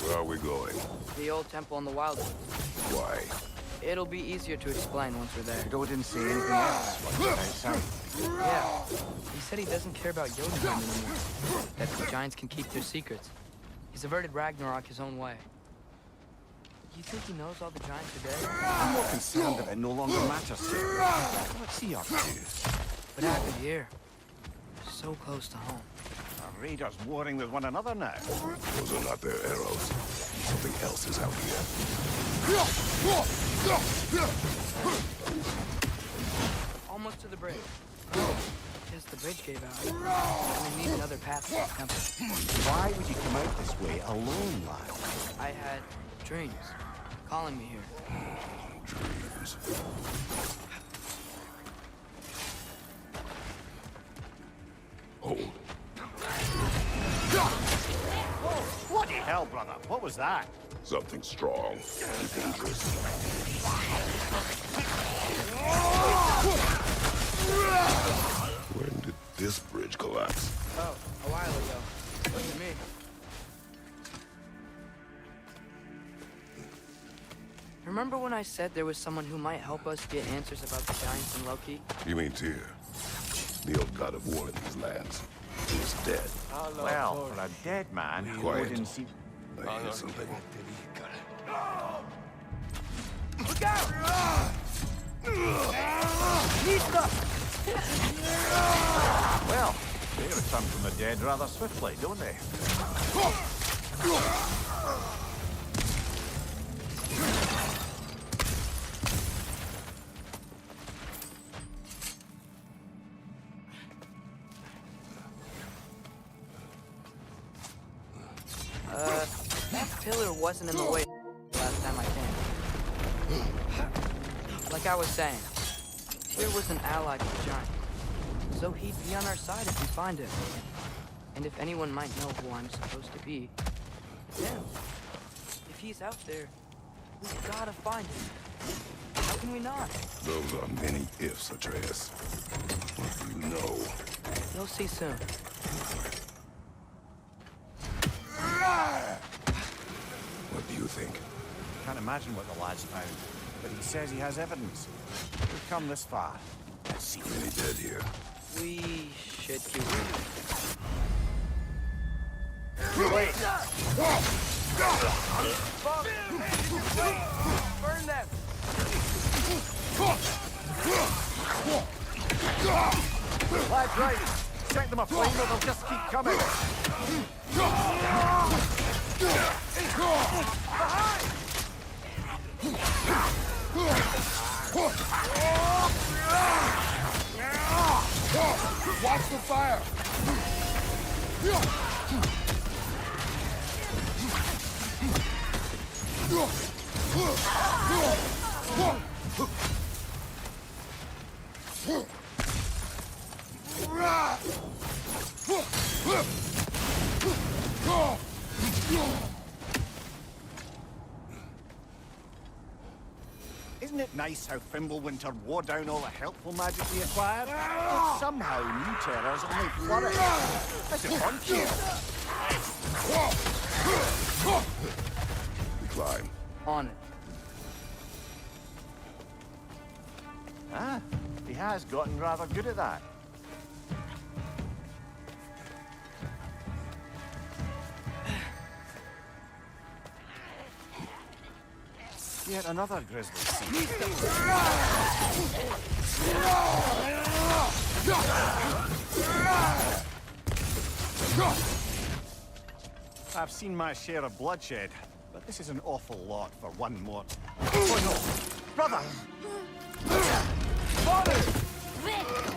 Where are we going? The old temple in the wild. Why? It'll be easier to explain once we're there. Godot didn't say anything else once we're outside. Yeah. He said he doesn't care about Jotunheim anymore. That the giants can keep their secrets. He's averted Ragnarok his own way. You think he knows all the giants are dead? I'm more concerned that it no longer matters to him. What's he up to? What happened here? So close to home. Our raiders warring with one another now. Those are not their arrows. Something else is out here. Almost to the bridge. Guess the bridge gave out. And we need another path to the temple. Why would you come out this way alone, lad? I had dreams calling me here. Dreams. Hold. Bloody hell, brother. What was that? Something strong and dangerous. When did this bridge collapse? Oh, a while ago. What do you mean? Remember when I said there was someone who might help us get answers about the giants and Loki? You mean Tyr? The old god of war in these lands. He's dead. Well, for a dead man, Quiet. Odin seemed... I hear something. Look out! Well, they return from the dead rather swiftly, don't they? That pillar wasn't in the way last time I came. Like I was saying, Tyr was an ally to the giant, so he'd be on our side if we find him. And if anyone might know who I'm supposed to be, him. If he's out there, we've gotta find him. How can we not? Those are many ifs, Atreus. What do you know? You'll see soon. What do you think? Can't imagine what the lad's found, but he says he has evidence. We've come this far. Let's see. Many dead here. We should keep moving. Wait! Burn them! Lad's right. Set them aflame or they'll just keep coming. Watch the fire! Isn't it nice how Fimbulwinter wore down all the helpful magic we acquired? But somehow new terrors only flourish. That's a fun cheer. We climb. On it. Ah, he has gotten rather good at that. Yet another grisly scene. I've seen my share of bloodshed, but this is an awful lot for one more. Oh no! Brother! Father!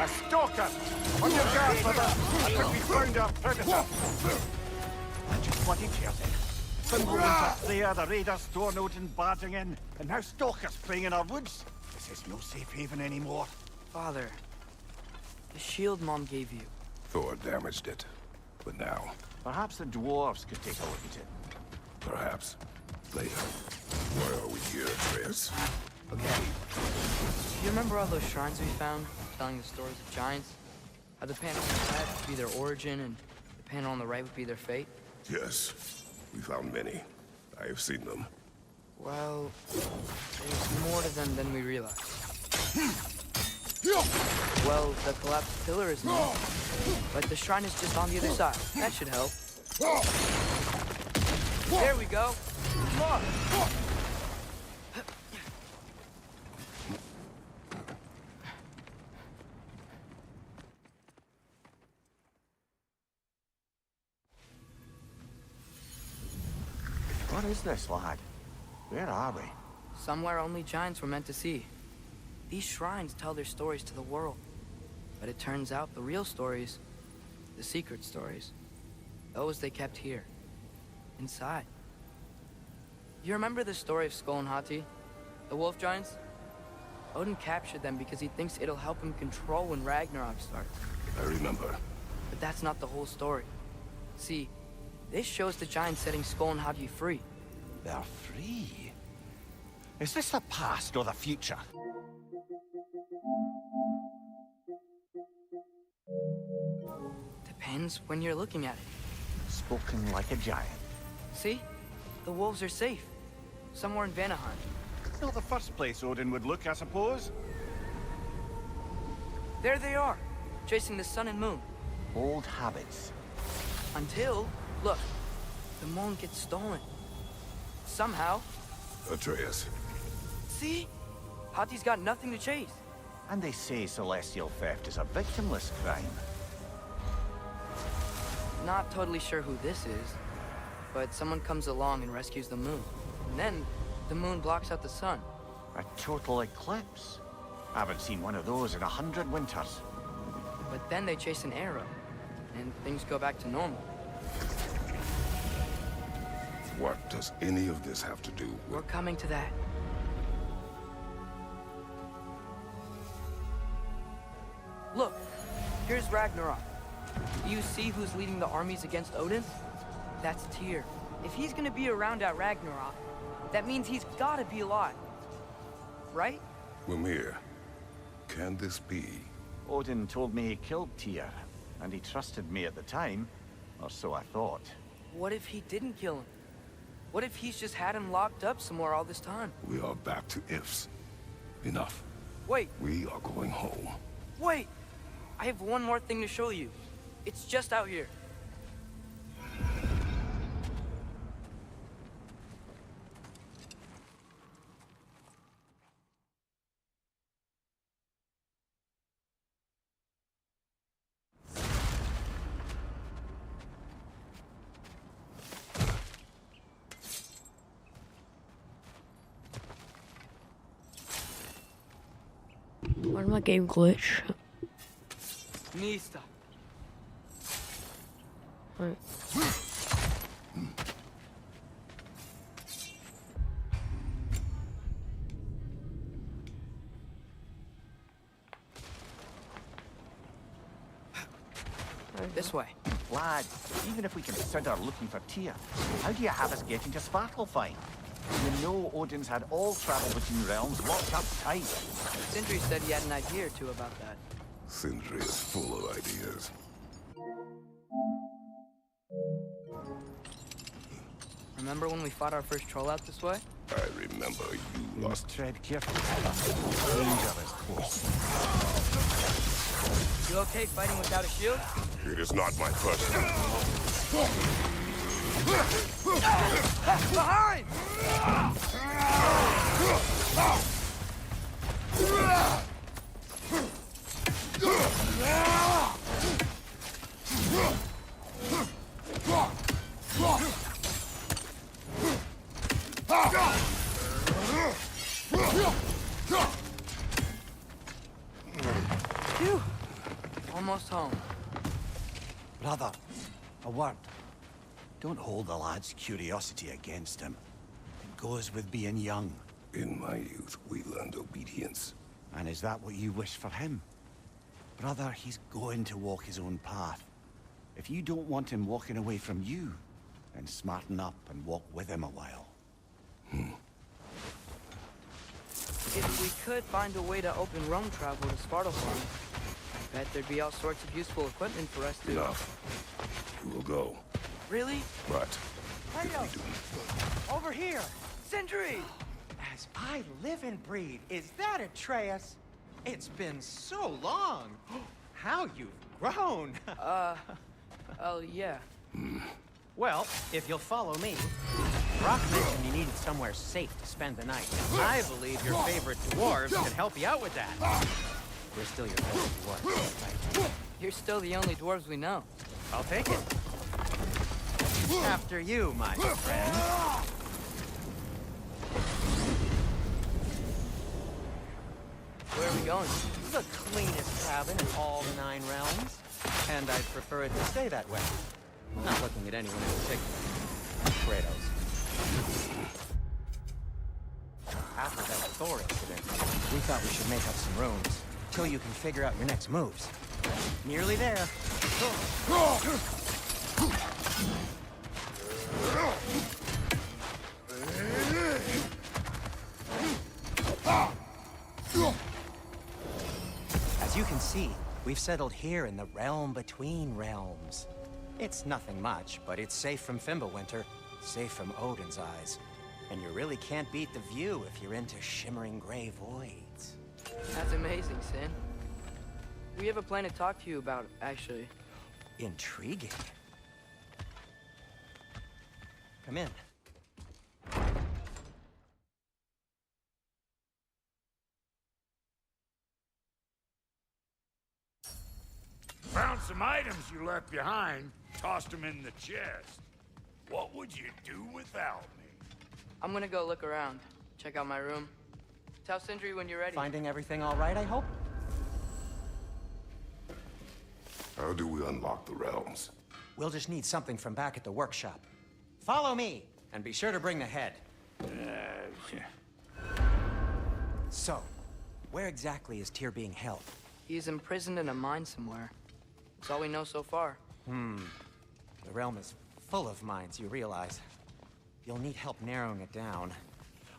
A stalker! On your guard, brother! I think we found our predator! And just bloody tears it. Fimbulwinter's there, the raiders storm Odin barging in, and now stalkers playing in our woods. This is no safe haven anymore. Father, the shield Mom gave you. Thor damaged it. But now, Perhaps the dwarves could take a look at it. perhaps, later. Why are we here, Atreus? Okay. You remember all those shrines we found, telling the stories of giants? How the panel on the left would be their origin, and the panel on the right would be their fate? Yes, we found many. I have seen them. Well, there's more to them than we realize. Well, the collapsed pillar is new, but the shrine is just on the other side. That should help. There we go. Look! What is this, lad? Where are we? Somewhere only giants were meant to see. These shrines tell their stories to the world. But it turns out the real stories, the secret stories, those they kept here, inside. You remember the story of Skull and Hati, the wolf giants? Odin captured them because he thinks it'll help him control when Ragnarok starts. I remember. But that's not the whole story. See, this shows the giants setting Skull and Hati free. They're free. Is this the past or the future? Depends when you're looking at it. Spoken like a giant. See? The wolves are safe. Somewhere in Vanaheim. Not the first place Odin would look, I suppose. There they are, chasing the sun and moon. Old habits. Until, look, the moon gets stolen. Somehow. Atreus. See? Hati's got nothing to chase. And they say celestial theft is a victimless crime. Not totally sure who this is, but someone comes along and rescues the moon. And then, the moon blocks out the sun. A total eclipse. I haven't seen one of those in 100 winters. But then they chase an arrow, and things go back to normal. What does any of this have to do We're with... coming to that. Look, here's Ragnarok. Do you see who's leading the armies against Odin? That's Tyr. If he's gonna be around at Ragnarok, that means he's gotta be alive. Right? Mimir, can this be? Odin told me he killed Tyr, and he trusted me at the time, or so I thought. What if he didn't kill him? What if he's just had him locked up somewhere all this time? We are back to ifs. Enough. Wait, We are going home. wait! I have one more thing to show you. It's just out here. Why did my game glitch? Mista. Right. This way. Lad, even if we consider looking for Tyr, how do you have us getting to Svartalfheim? You know Odin's had all travel between realms locked up tight. Sindri said he had an idea or two about that. Sindri is full of ideas. Remember when we fought our first troll out this way? I remember you We lost. must tread carefully. Danger is close. You okay fighting without a shield? It is not my first time. Behind! Phew. Almost home. Brother, a word. Don't hold the lad's curiosity against him. It goes with being young. In my youth, we learned obedience. And is that what you wish for him? Brother, he's going to walk his own path. If you don't want him walking away from you, then smarten up and walk with him a while. If we could find a way to open roam travel to Svartalfheim, I bet there'd be all sorts of useful equipment for us to... Enough. We will go. Really? But Hey, if we do, over here! Sentry! As I live and breathe, is that Atreus? It's been so long! How you've grown! Oh, yeah. Well, if you'll follow me, Brock mentioned you needed somewhere safe to spend the night. I believe your favorite dwarves can help you out with that. We're still your favorite dwarves, right? You're still the only dwarves we know. I'll take it. After you, my friend. Where are we going? The cleanest cabin in all the 9 realms. And I'd prefer it to stay that way. Not looking at anyone in particular. Kratos. After that Thor incident, we thought we should make up some rooms. Till you can figure out your next moves. Nearly there. As you can see, we've settled here in the realm between realms. It's nothing much, but it's safe from Fimbulwinter, safe from Odin's eyes. And you really can't beat the view if you're into shimmering gray voids. That's amazing, Sin. We have a plan to talk to you about, actually. Intriguing. Come in. Found some items you left behind, tossed them in the chest. What would you do without me? I'm gonna go look around, check out my room. Tell Sindri when you're ready. Finding everything all right, I hope? how do we unlock the realms? We'll just need something from back at the workshop. Follow me, and be sure to bring the head. So, where exactly is Tyr being held? He's imprisoned in a mine somewhere. That's all we know so far. The realm is full of mines, you realize. You'll need help narrowing it down.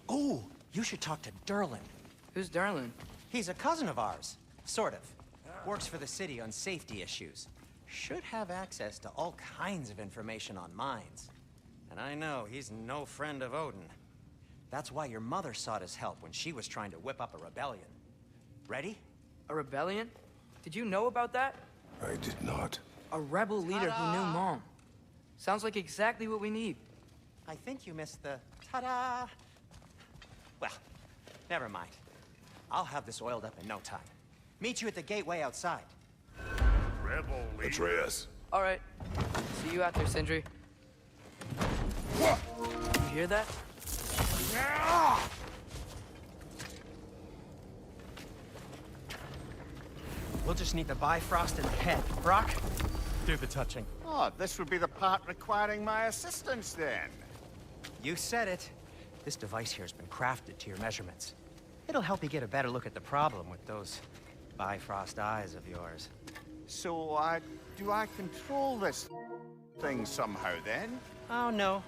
Oh, you should talk to Derlin. Who's Darlin? He's a cousin of ours, sort of. Works for the city on safety issues. Should have access to all kinds of information on mines. And I know he's no friend of Odin. That's why your mother sought his help when she was trying to whip up a rebellion. Ready? A rebellion? Did you know about that? I did not. A rebel leader who knew Mom. Sounds like exactly what we need. I think you missed the ta-da. Well, never mind. I'll have this oiled up in no time. Meet you at the gateway outside. Rebel leader. Atreus. All right. See you out there, Sindri. You hear that? We'll just need the Bifrost and the head. Brock, do the touching. Oh, this would be the part requiring my assistance then. You said it. This device here has been crafted to your measurements. It'll help you get a better look at the problem with those Bifrost eyes of yours. So, do I control this thing somehow then? Oh, no.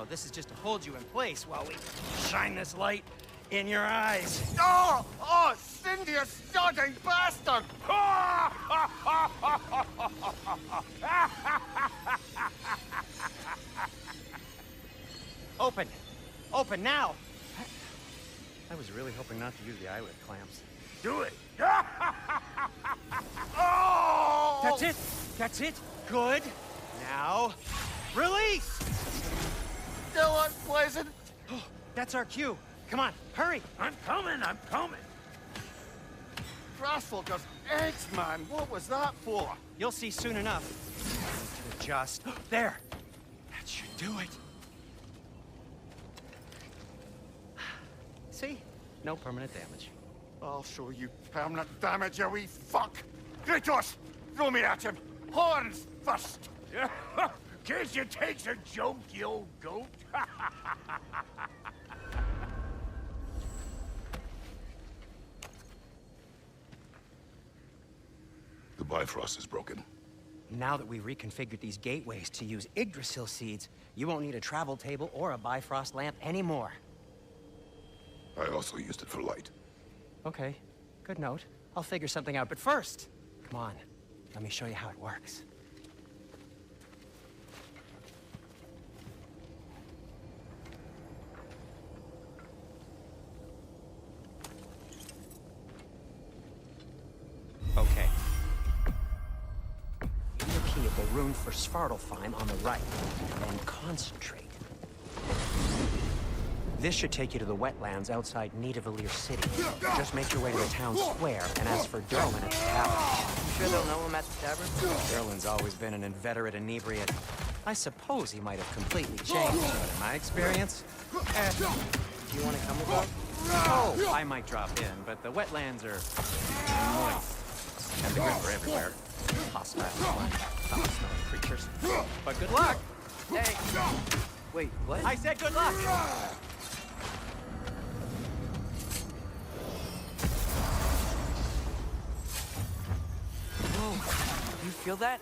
This is just to hold you in place while we shine this light in your eyes. Oh, Cindy, you starting bastard! Open! Open now! I was really hoping not to use the eyelid clamps. Do it. Oh! That's it! That's it! Good! Now, release! still unpleasant? That's our cue. Come on, hurry! I'm coming, I'm coming. Grassfuckers, eggs, man. What was that for? You'll see soon enough. Just there. That should do it. See? No permanent damage. I'll show you permanent damage, you wee fuck! Kratos! Throw me at him! Horns first! Can't you take a joke, you old goat? The Bifrost is broken. Now that we've reconfigured these gateways to use Yggdrasil seeds, you won't need a travel table or a Bifrost lamp anymore. I also used it for light. Okay, good note. I'll figure something out, but first, come on, let me show you how it works. Okay. In the key of the rune for Svartalfheim on the right, and concentrate. This should take you to the wetlands outside Nidavellir City. Just make your way to the town square and ask for Derlin at the tavern. You sure they'll know him at the tavern? Derlin's always been an inveterate inebriate. I suppose he might have completely changed, but in my experience... Do you want to come with us? Oh, I might drop in, but the wetlands are... moist. And they're good for everywhere. Hostile, foul-smelling creatures. But good luck! Hey! Wait, what? I said good luck! Whoa! You feel that?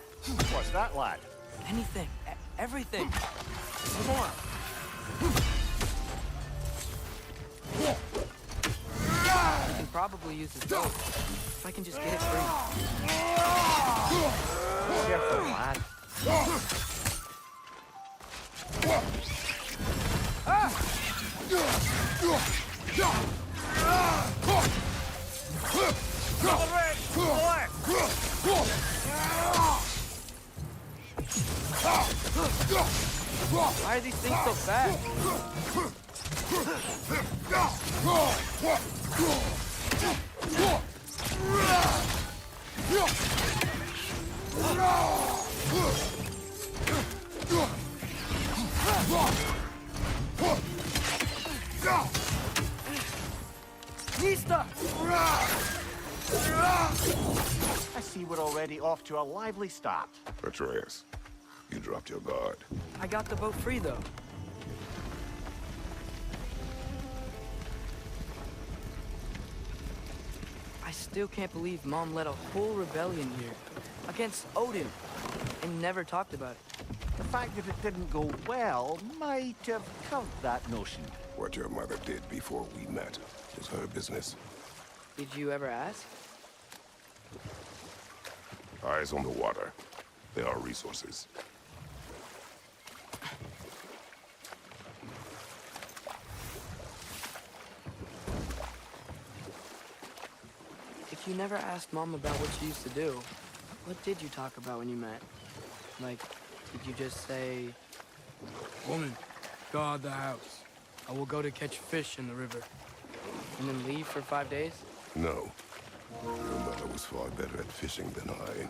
What's that, lad? Anything. Everything. Some more. I can probably use this boat. If I can just get it free. Careful, lad. Why are these things so fast? Nista! I see we're already off to a lively start. Atreus, you dropped your guard. I got the boat free, though. I still can't believe Mom led a whole rebellion here. Against Odin. And never talked about it. The fact that it didn't go well might have killed that notion. What your mother did before we met was her business. Did you ever ask? Eyes on the water. There are resources. If you never asked Mom about what she used to do, what did you talk about when you met? Like, did you just say... Woman, guard the house. I will go to catch fish in the river. And then leave for 5 days? No. Your mother was far better at fishing than I.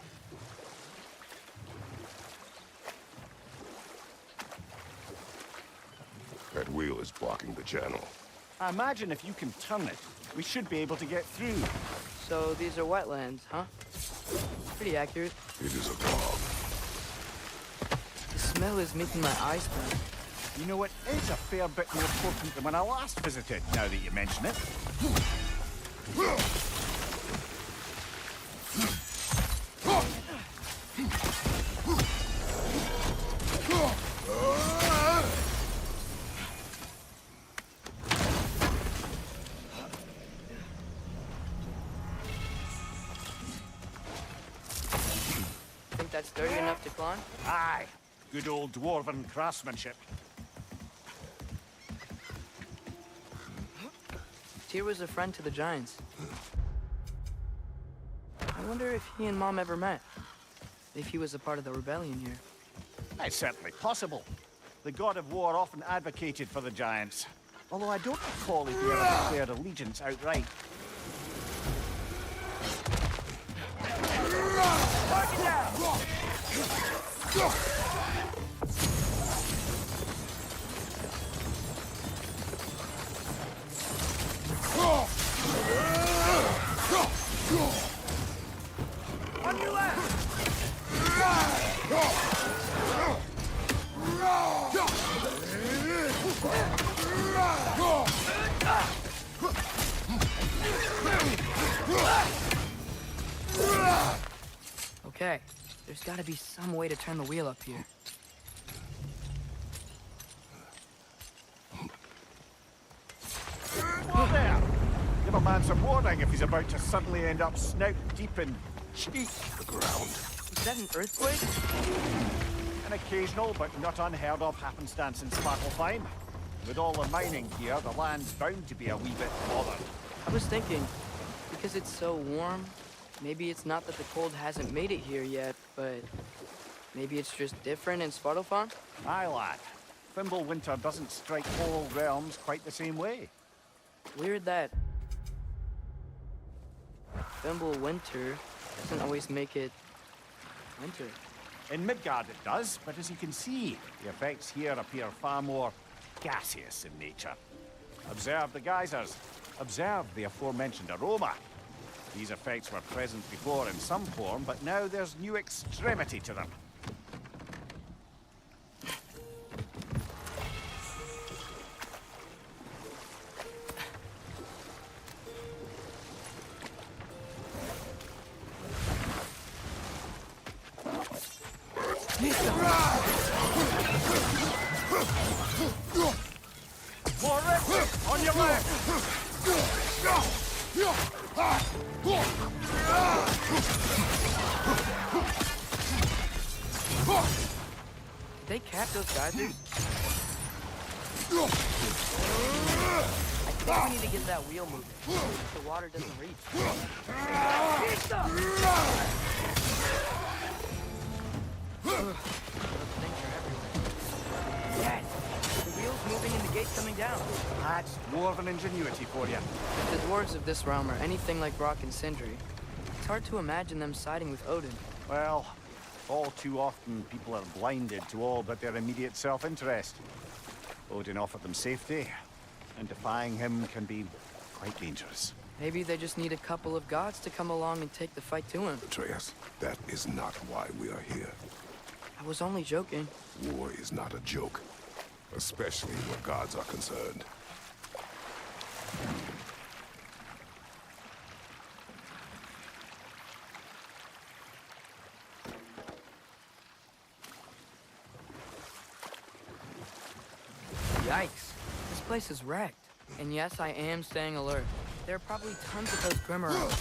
That wheel is blocking the channel. I imagine if you can turn it, we should be able to get through. So these are wetlands, huh? Pretty accurate. It is a bog. The smell is making my eyes burn. You know, it is a fair bit more potent than when I last visited, now that you mention it. Think that's sturdy enough to climb? Aye. Good old dwarven craftsmanship. Tyr was a friend to the Giants. I wonder if he and Mom ever met. If he was a part of the rebellion here. It's certainly possible. The god of war often advocated for the giants. Although I don't recall if he ever declared allegiance outright. On your left! Okay, there's gotta be some way to turn the wheel up here. Whoa there! Give a man some warning if he's about to suddenly end up snout deep in cheek. The ground. Is that an earthquake? An occasional but not unheard of happenstance in Sparklefine. With all the mining here, the land's bound to be a wee bit bothered. I was thinking, because it's so warm, maybe it's not that the cold hasn't made it here yet, but maybe it's just different in Svartalfheim? Aye, lad. Thimble winter doesn't strike whole realms quite the same way. Weird that Thimble winter doesn't always make it winter. In Midgard it does, but as you can see, the effects here appear far more gaseous in nature. Observe the geysers. Observe the aforementioned aroma. These effects were present before in some form, but now there's new extremity to them. More rifts! On your left! Did they cap those geysers? I think we need to get that wheel moving. The water doesn't reach. Yes! The wheel's moving and the gate's coming down. That's dwarven ingenuity for you. If the dwarves of this realm are anything like Brock and Sindri, it's hard to imagine them siding with Odin. Well, all too often people are blinded to all but their immediate self-interest. Odin offered them safety, and defying him can be quite dangerous. Maybe they just need a couple of gods to come along and take the fight to him. Atreus, that is not why we are here. I was only joking. War is not a joke, especially where gods are concerned. Yikes. This place is wrecked. And yes, I am staying alert. There are probably tons of those Grim around.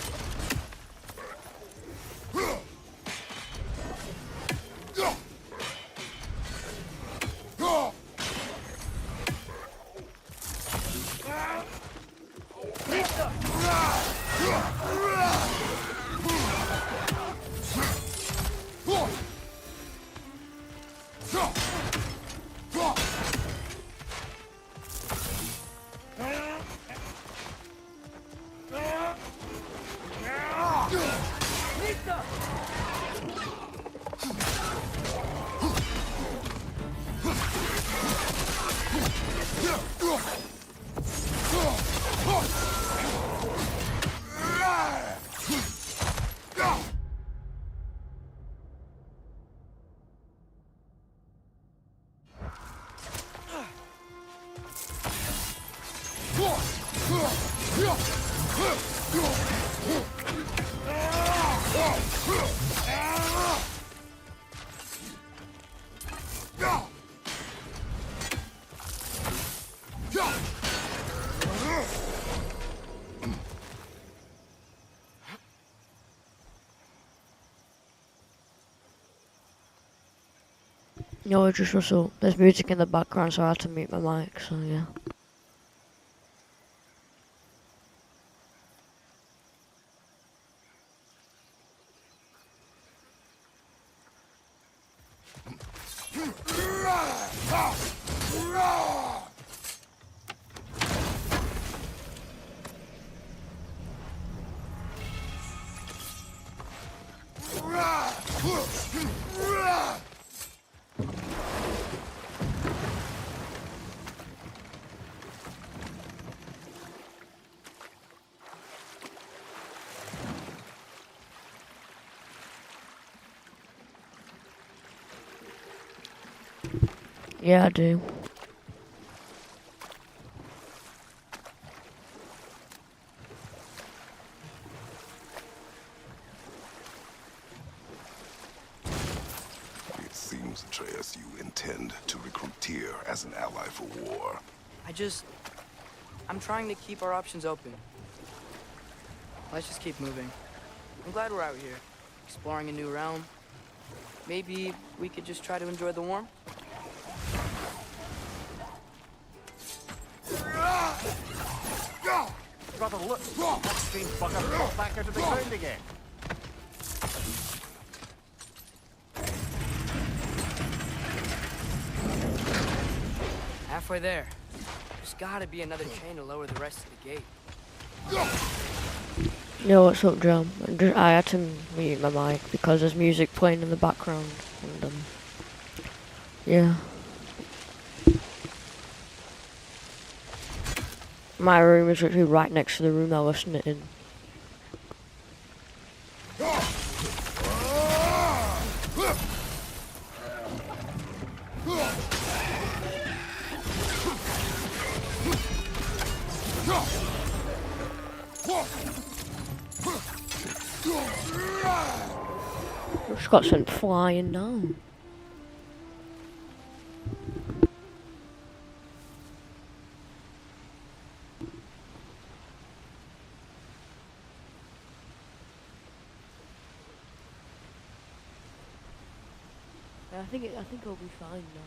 No, I just Russell. There's music in the background, so I had to mute my mic, so yeah. Yeah, I do. It seems, Atreus, you intend to recruit Tyr as an ally for war. I'm trying to keep our options open. Let's just keep moving. I'm glad we're out here, exploring a new realm. Maybe we could just try to enjoy the warmth? Brother, look! That strange bugger dropped back out of the ground again. Halfway there. There's gotta be another chain to lower the rest of the gate. Yo, what's up, John? I had to mute my mic because there's music playing in the background. And, yeah. My room is literally right next to the room I was listening in. Just got sent flying down. I think it'll be fine now.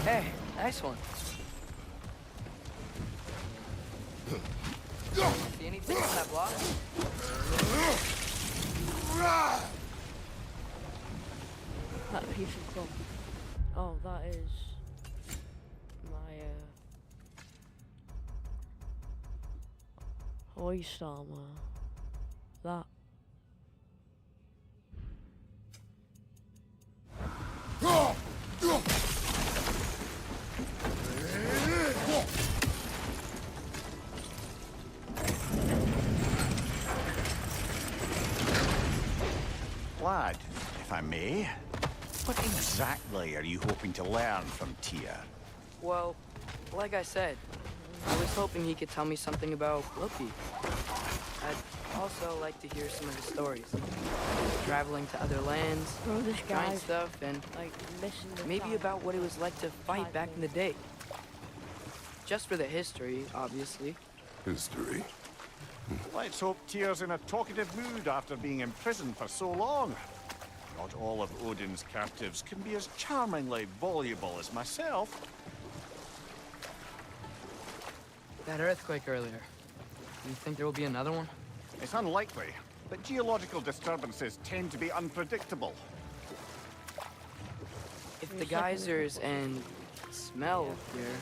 Hey, nice one. See anything on that block? That piece of cloth. Oh, that is my oyster armor. That. Lad, if I may, what exactly are you hoping to learn from Tyr? Well, like I said, I was hoping he could tell me something about Loki. I'd also like to hear some of his stories. Traveling to other lands, Bro, this trying guy's stuff, and like missing the maybe time. about what it was like to fight back in the day. Just for the history, obviously. History? Let's hope Tyr's in a talkative mood after being imprisoned for so long. Not all of Odin's captives can be as charmingly voluble as myself. That earthquake earlier. Do you think there will be another one? It's unlikely, but geological disturbances tend to be unpredictable. If the geysers and smell here...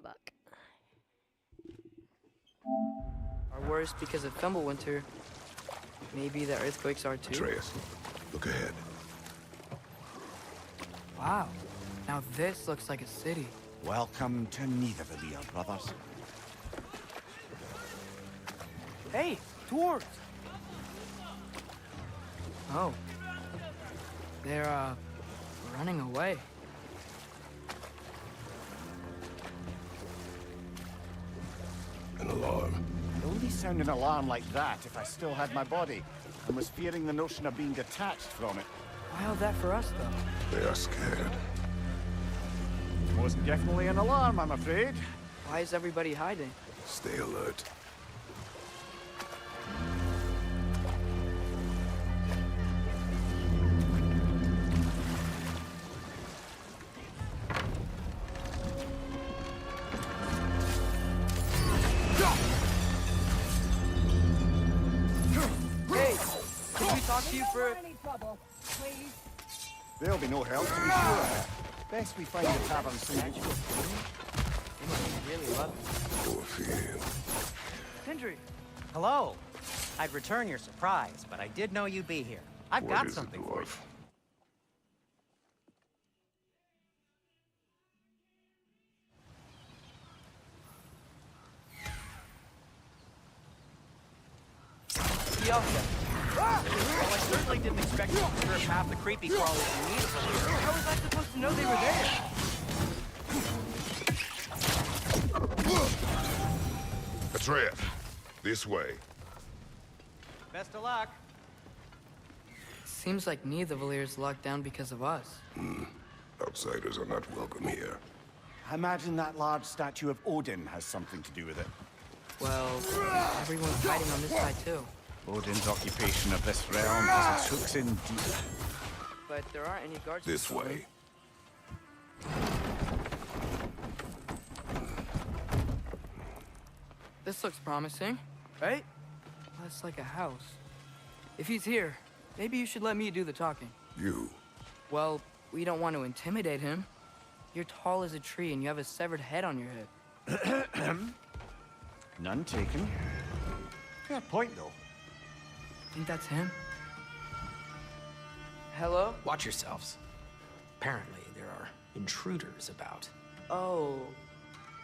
I'm back. Are worse because of Fimbulwinter. Maybe the earthquakes are too. Atreus, look ahead. Wow. Now this looks like a city. Welcome to Nidavellir, brothers. Hey, dwarves! Oh. They're, running away. An alarm. I'd only sound an alarm like that if I still had my body, and was fearing the notion of being detached from it. Why all that for us, though? They are scared. Most definitely an alarm, I'm afraid. Why is everybody hiding? Stay alert. Hey! Can we talk to you for... There'll be no help, to be sure. Best we find the tavern soon. They must really love you. Poor Fiend. Sindri! Hello. I'd return your surprise, but I did know you'd be here. I've What got is a something for you. dwarf? Yelka. Well, I certainly didn't expect you to strip half the creepy crawlers you need from here. How was I supposed to know they were there? Atreus, this way. Best of luck. Seems like Nidavellir locked down because of us. Outsiders are not welcome here. I imagine that large statue of Odin has something to do with it. Well, everyone's hiding on this side too. Odin's occupation of this realm has its hooks in deep. But there aren't any guards. This patrolling. way. This looks promising, right? That's like a house. If he's here, maybe you should let me do the talking. You. Well, we don't want to intimidate him. You're tall as a tree and you have a severed head on your head. None taken. Fair point, though. Think that's him? Hello? Watch yourselves. Apparently, there are intruders about. Oh,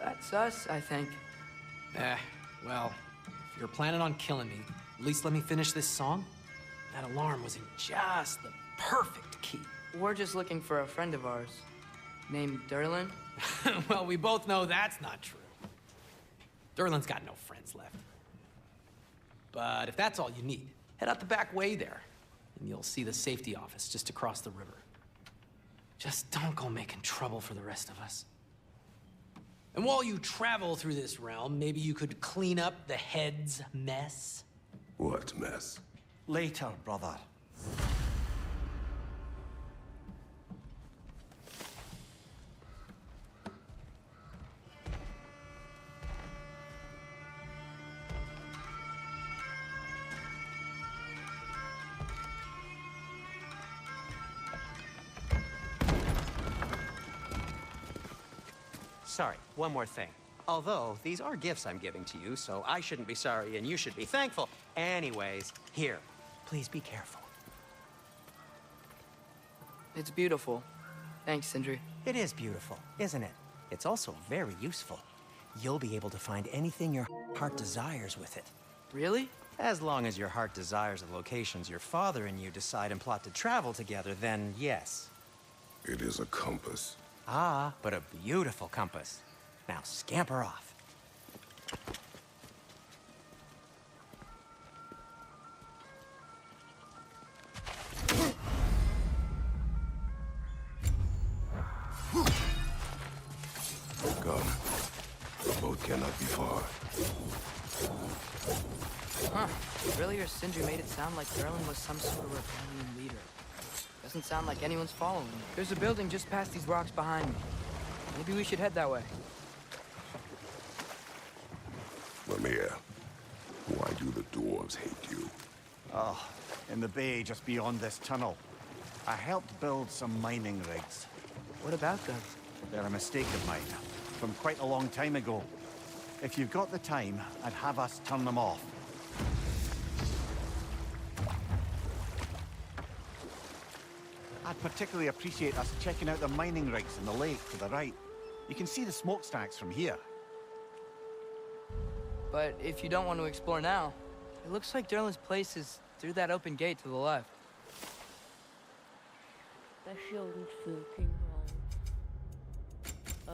that's us, I think. Well, if you're planning on killing me, at least let me finish this song. That alarm was in just the perfect key. We're just looking for a friend of ours, named Derlin. Well, we both know that's not true. Derlin's got no friends left. But if that's all you need, head out the back way there, and you'll see the safety office just across the river. Just don't go making trouble for the rest of us. And while you travel through this realm, maybe you could clean up the head's mess? What mess? Later, brother. Sorry, one more thing. Although, these are gifts I'm giving to you, so I shouldn't be sorry and you should be thankful. Anyways, here, please be careful. It's beautiful. Thanks, Sindri. It is beautiful, isn't it? It's also very useful. You'll be able to find anything your heart desires with it. Really? As long as your heart desires the locations your father and you decide and plot to travel together, then yes. It is a compass. Ah, but a beautiful compass. Now scamper off. Come. The boat cannot be far. Huh. Earlier, Sindri made it sound like Derlin was some sort of rebellion leader. Doesn't sound like anyone's following him. There's a building just past these rocks behind me. Maybe we should head that way. Lemire, why do the dwarves hate you? Oh, in the bay just beyond this tunnel. I helped build some mining rigs. What about them? They're a mistake of mine. from quite a long time ago. If you've got the time, I'd have us turn them off. I'd particularly appreciate us checking out the mining rigs in the lake to the right. You can see the smokestacks from here. But if you don't want to explore now, it looks like Derlin's place is through that open gate to the left. Special fucking wrong. I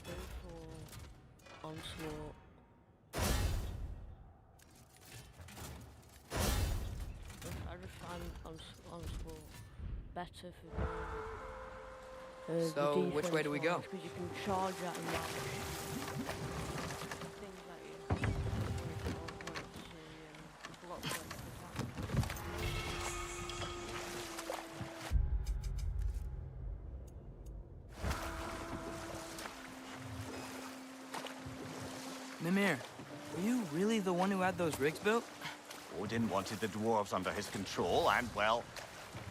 go for onslaught. I just find onslaught better for So, which way do we go? Because you can charge at and that. Things like you. Block them attack. Mimir, were you really the one who had those rigs built? Odin wanted the dwarves under his control, and, well,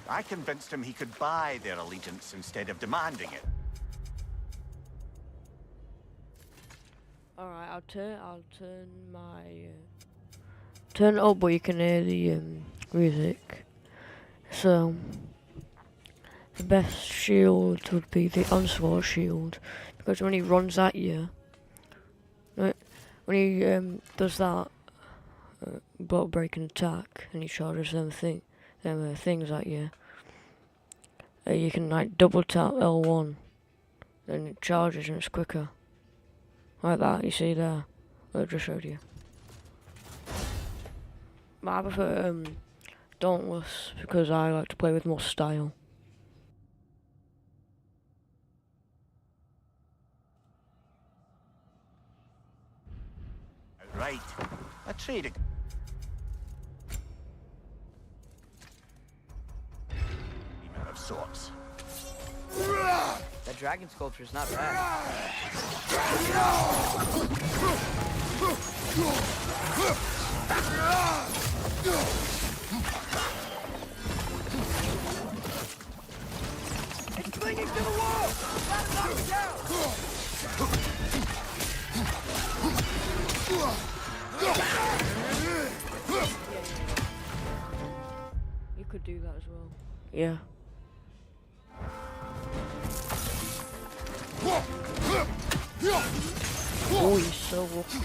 I convinced him he could buy their allegiance instead of demanding it. Alright, I'll turn my turn it up, but you can hear the music. So the best shield would be the onslaught shield, because when he runs at you, when he does that block breaking attack and he charges them things at you, you can like double tap L1 and it charges and it's quicker. Like that, you see there? I just showed you. But I prefer Dauntless because I like to play with more style. Right. A trading. Of sorts. That dragon sculpture's not bad. It's clinging to the wall! Gotta knock it down! You could do that as well. Yeah. Oh, he's so lucky.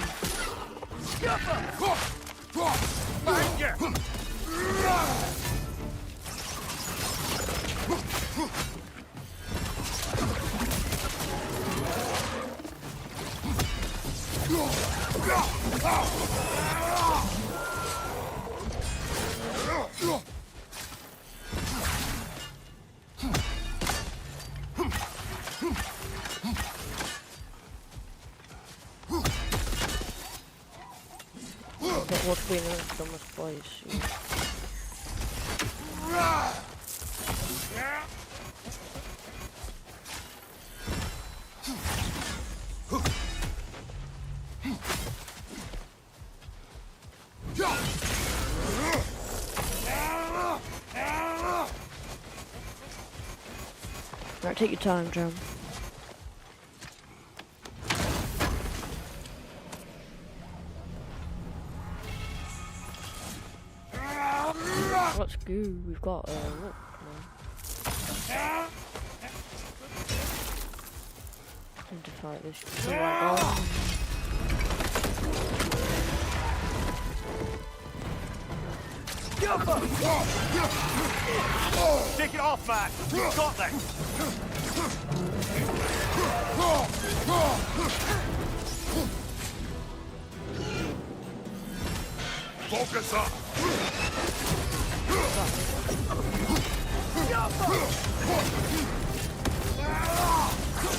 What's been in someone's place? Right, take your time, John. Let's go. We've got look. Time to fight this. Take it off, man! We've got this! Focus up!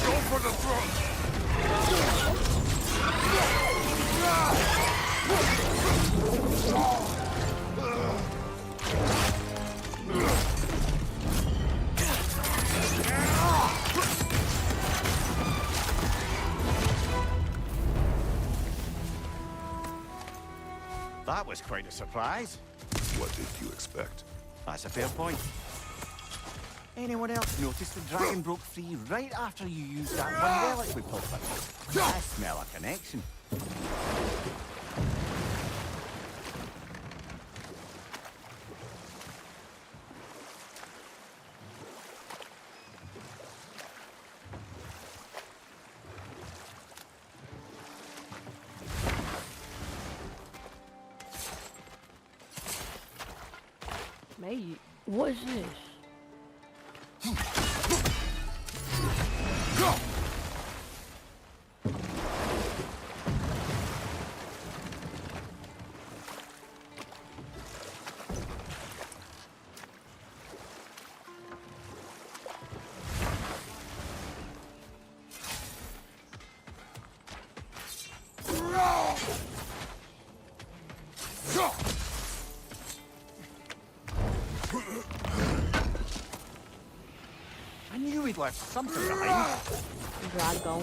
Go for the throat! That was quite a surprise. What did you expect? That's a fair point. Anyone else notice the dragon broke free right after you used that one relic we pulled out? I smell a connection. Mate, what is this? I knew we'd left something behind. Dragon.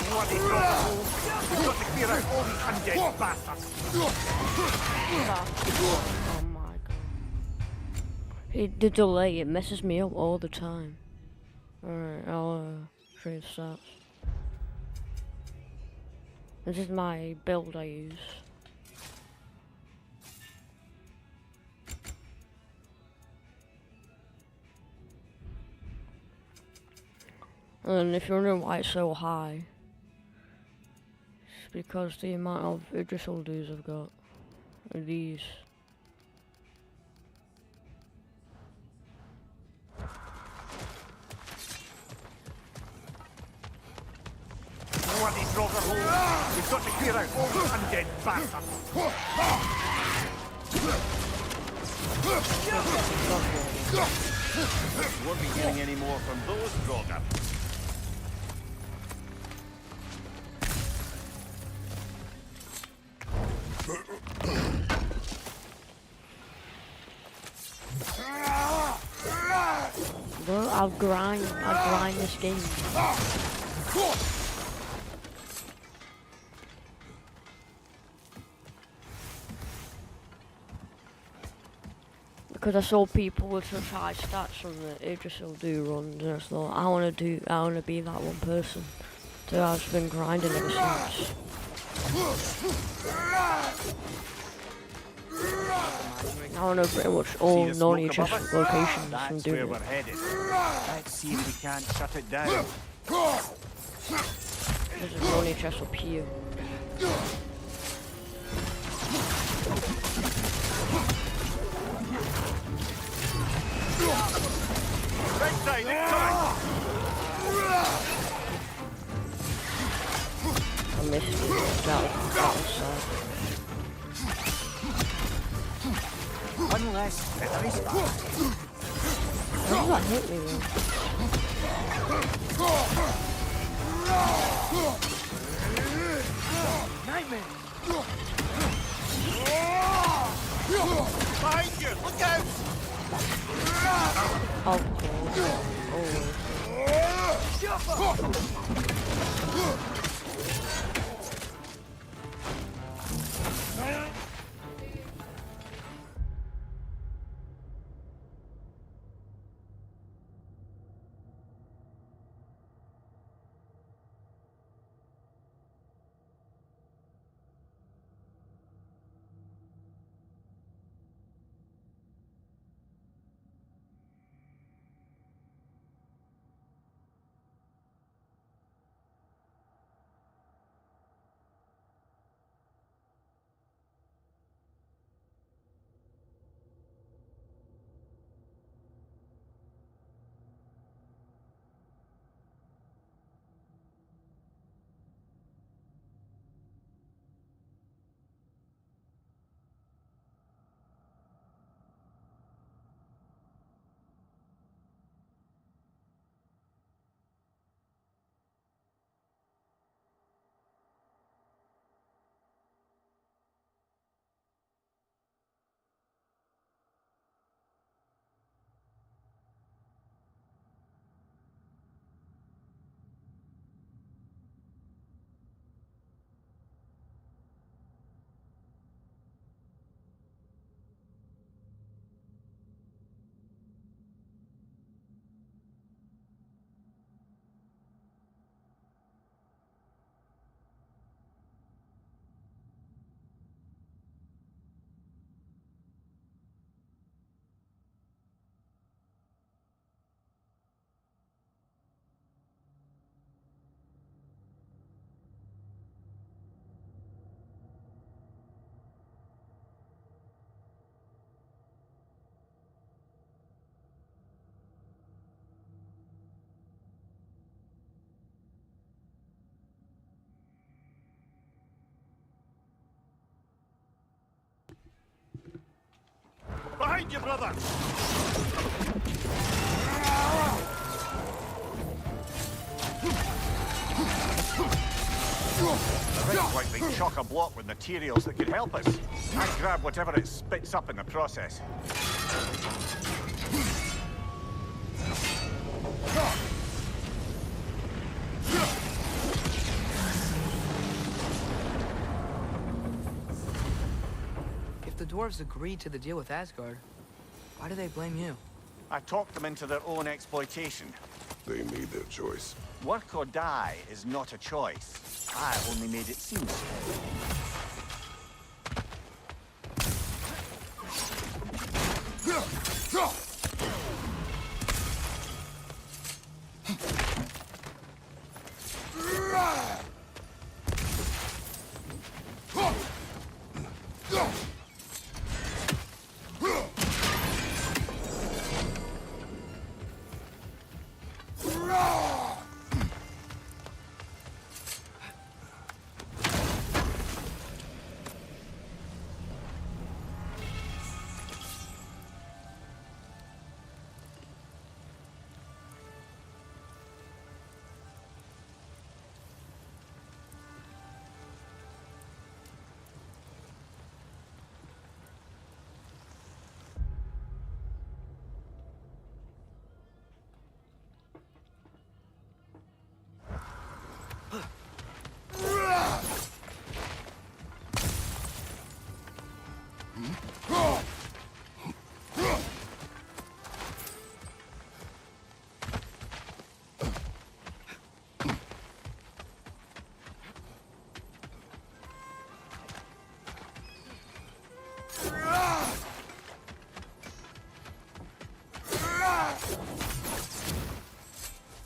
Bloody Drogo! We've got to clear out all these undead bastards! Oh my god. The delay, it messes me up all the time. Alright, I'll show you the stats. This is my build I use. And if you're wondering why it's so high, it's because the amount of Idrisil dudes I've got are these. Bloody Drogo! We've got to clear out all these undead bastards! Won't be getting any more from those Drogo. Bro, I'll grind this game. Because I saw people with such high stats on the Idrisil do runs, and I thought I wanna be that one person. So I've been grinding ever since. I wanna pretty much all non-chest locations That's from where doing we're it. headed. Let's see if we can't shut it down. There's a non-chest up here. Right side, incoming! I missed it. That was sad. One less battery spark. How did that hit me though? Nightmare! Behind you! Look out! Of course. Behind you, brother! The rest likely chock-a-block with materials that could help us. I'd grab whatever it spits up in the process. If the dwarves agreed to the deal with Asgard, why do they blame you? I talked them into their own exploitation. They made their choice. Work or die is not a choice. I only made it seem so.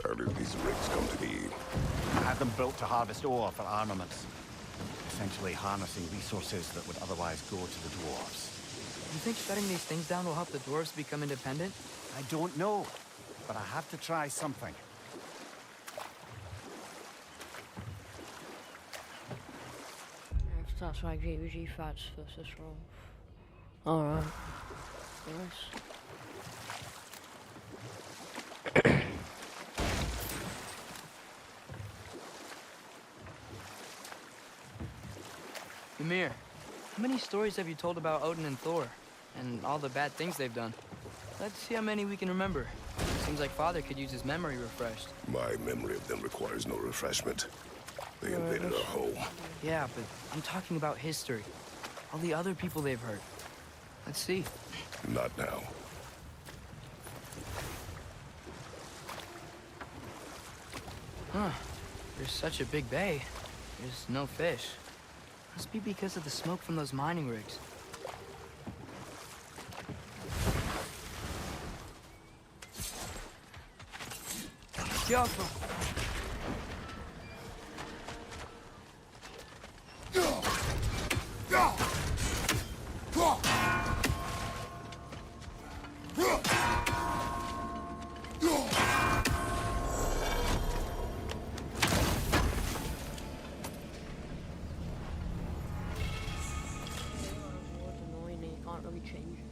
How did these rigs come to be? I had them built to harvest ore for armaments. Essentially harnessing resources that would otherwise go to the dwarves. You think shutting these things down will help the dwarves become independent? I don't know, but I have to try something. If that's why GVG fights versus Rolf. Alright. Nice. Ymir, how many stories have you told about Odin and Thor? And all the bad things they've done? Let's see how many we can remember. Seems like Father could use his memory refreshed. My memory of them requires no refreshment. They invaded our home. Yeah, but I'm talking about history. All the other people they've hurt. Let's see. Not now. Huh. There's such a big bay. There's no fish. Must be because of the smoke from those mining rigs. Careful. Annoying, you can't really change it.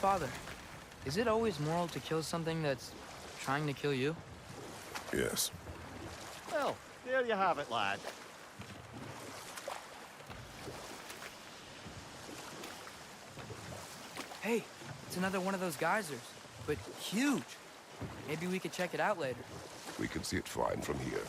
Father, is it always moral to kill something that's trying to kill you? Yes. Well, there you have it, lad. Hey, it's another one of those geysers, but huge. Maybe we could check it out later. We can see it fine from here.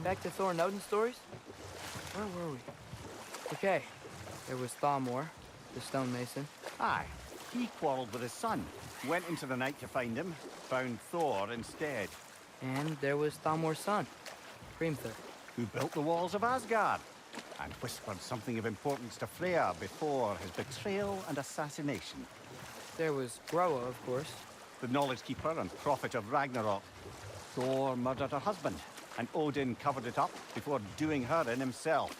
Back to Thor and Odin stories? Where were we? Okay, there was Thalmor, the stonemason. Aye, he quarreled with his son. Went into the night to find him, found Thor instead. And there was Thalmor's son, Hrimthur. Who built the walls of Asgard. and whispered something of importance to Freya before his betrayal and assassination. There was Groa, of course. The Knowledge Keeper and Prophet of Ragnarok. Thor murdered her husband, and Odin covered it up before doing her in himself.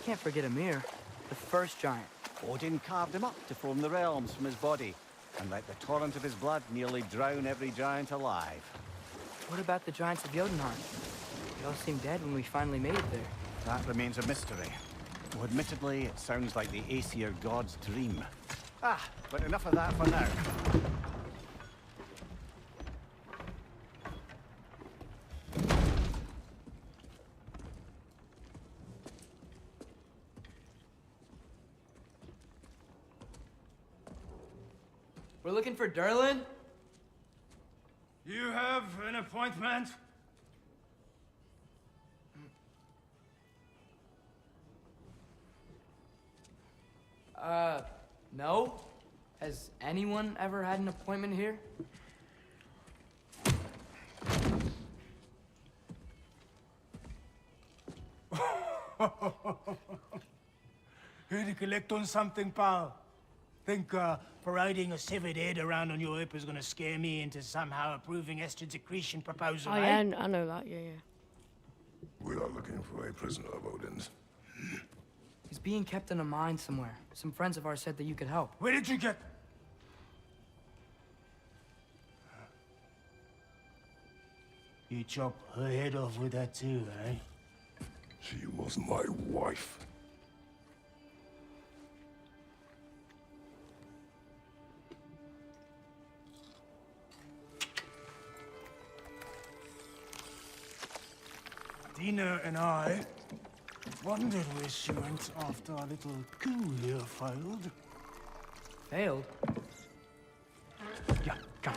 Can't forget Ymir, the first giant. Odin carved him up to form the realms from his body, and let the torrent of his blood nearly drown every giant alive. What about the giants of Jotunheim? They all seemed dead when we finally made it there. That remains a mystery. Though admittedly, it sounds like the Aesir god's dream. But enough of that for now. We're looking for Durlin? You have an appointment? No. Has anyone ever had an appointment here? Here to collect on something, pal? Think parading a severed head around on your hip is gonna scare me into somehow approving Estrid's accretion proposal, Oh, eh? yeah, I know that, yeah. We are looking for a prisoner of Odin's. He's being kept in a mine somewhere. Some friends of ours said that you could help. Where did you get... You chop her head off with that too, eh? She was my wife. Dina and I wondered where she went after our little coup here failed. Failed? Yeah, come.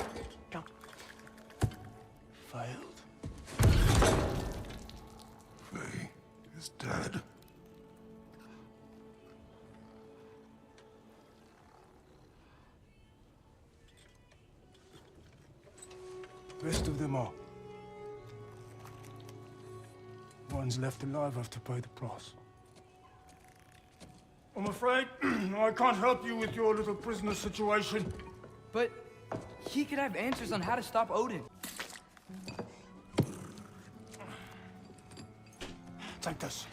Failed. Faye is dead. Rest of them are. One's left alive have to pay the price. I'm afraid I can't help you with your little prisoner situation. But he could have answers on how to stop Odin. Take this.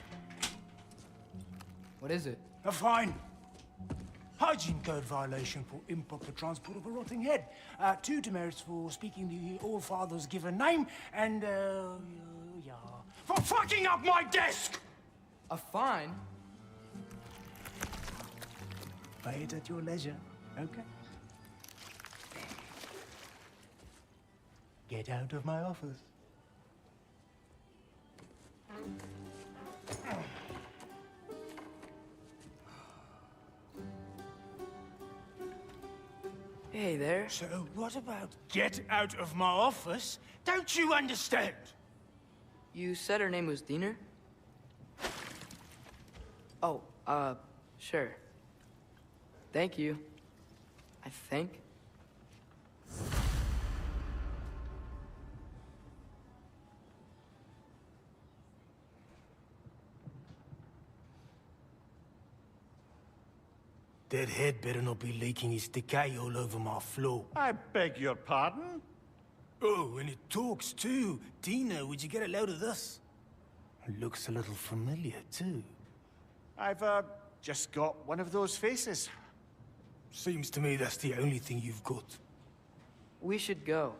What is it? A fine. Hygiene code violation for improper transport of a rotting head. 2 demerits for speaking the All-Father's given name, and, yeah, for fucking up my desk! A fine? Pay it at your leisure, okay? Get out of my office. Hey there. So what about get out of my office? Don't you understand? You said her name was Diener? Oh, sure. Thank you. I think. That head better not be leaking its decay all over my floor. I beg your pardon? Oh, and it talks too. Dina, would you get a load of this? It looks a little familiar too. I've, just got one of those faces. Seems to me that's the only thing you've got. We should go.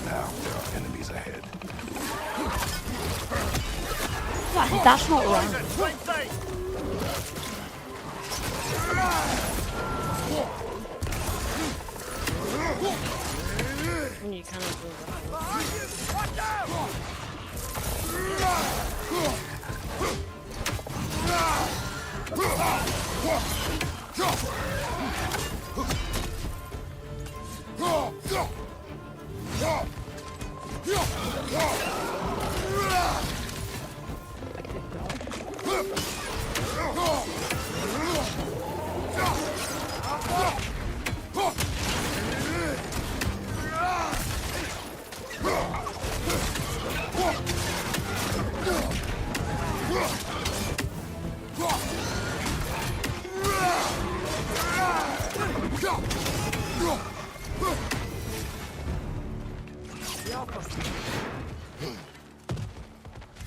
Now there are enemies ahead. That's not right. And you cannot do that.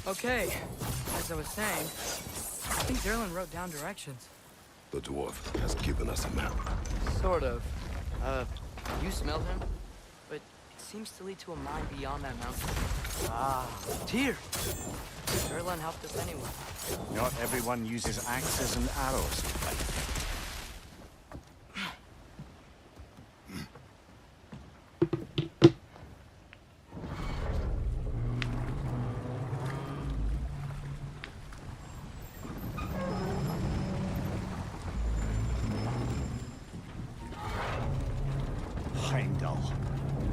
Okay, as I was saying, I think Derlin wrote down directions. The dwarf has given us a map. Sort of. You smelled him? But it seems to lead to a mine beyond that mountain. Ah, Tyr! Derlin helped us anyway. Not everyone uses axes and arrows to fight. Heimdall.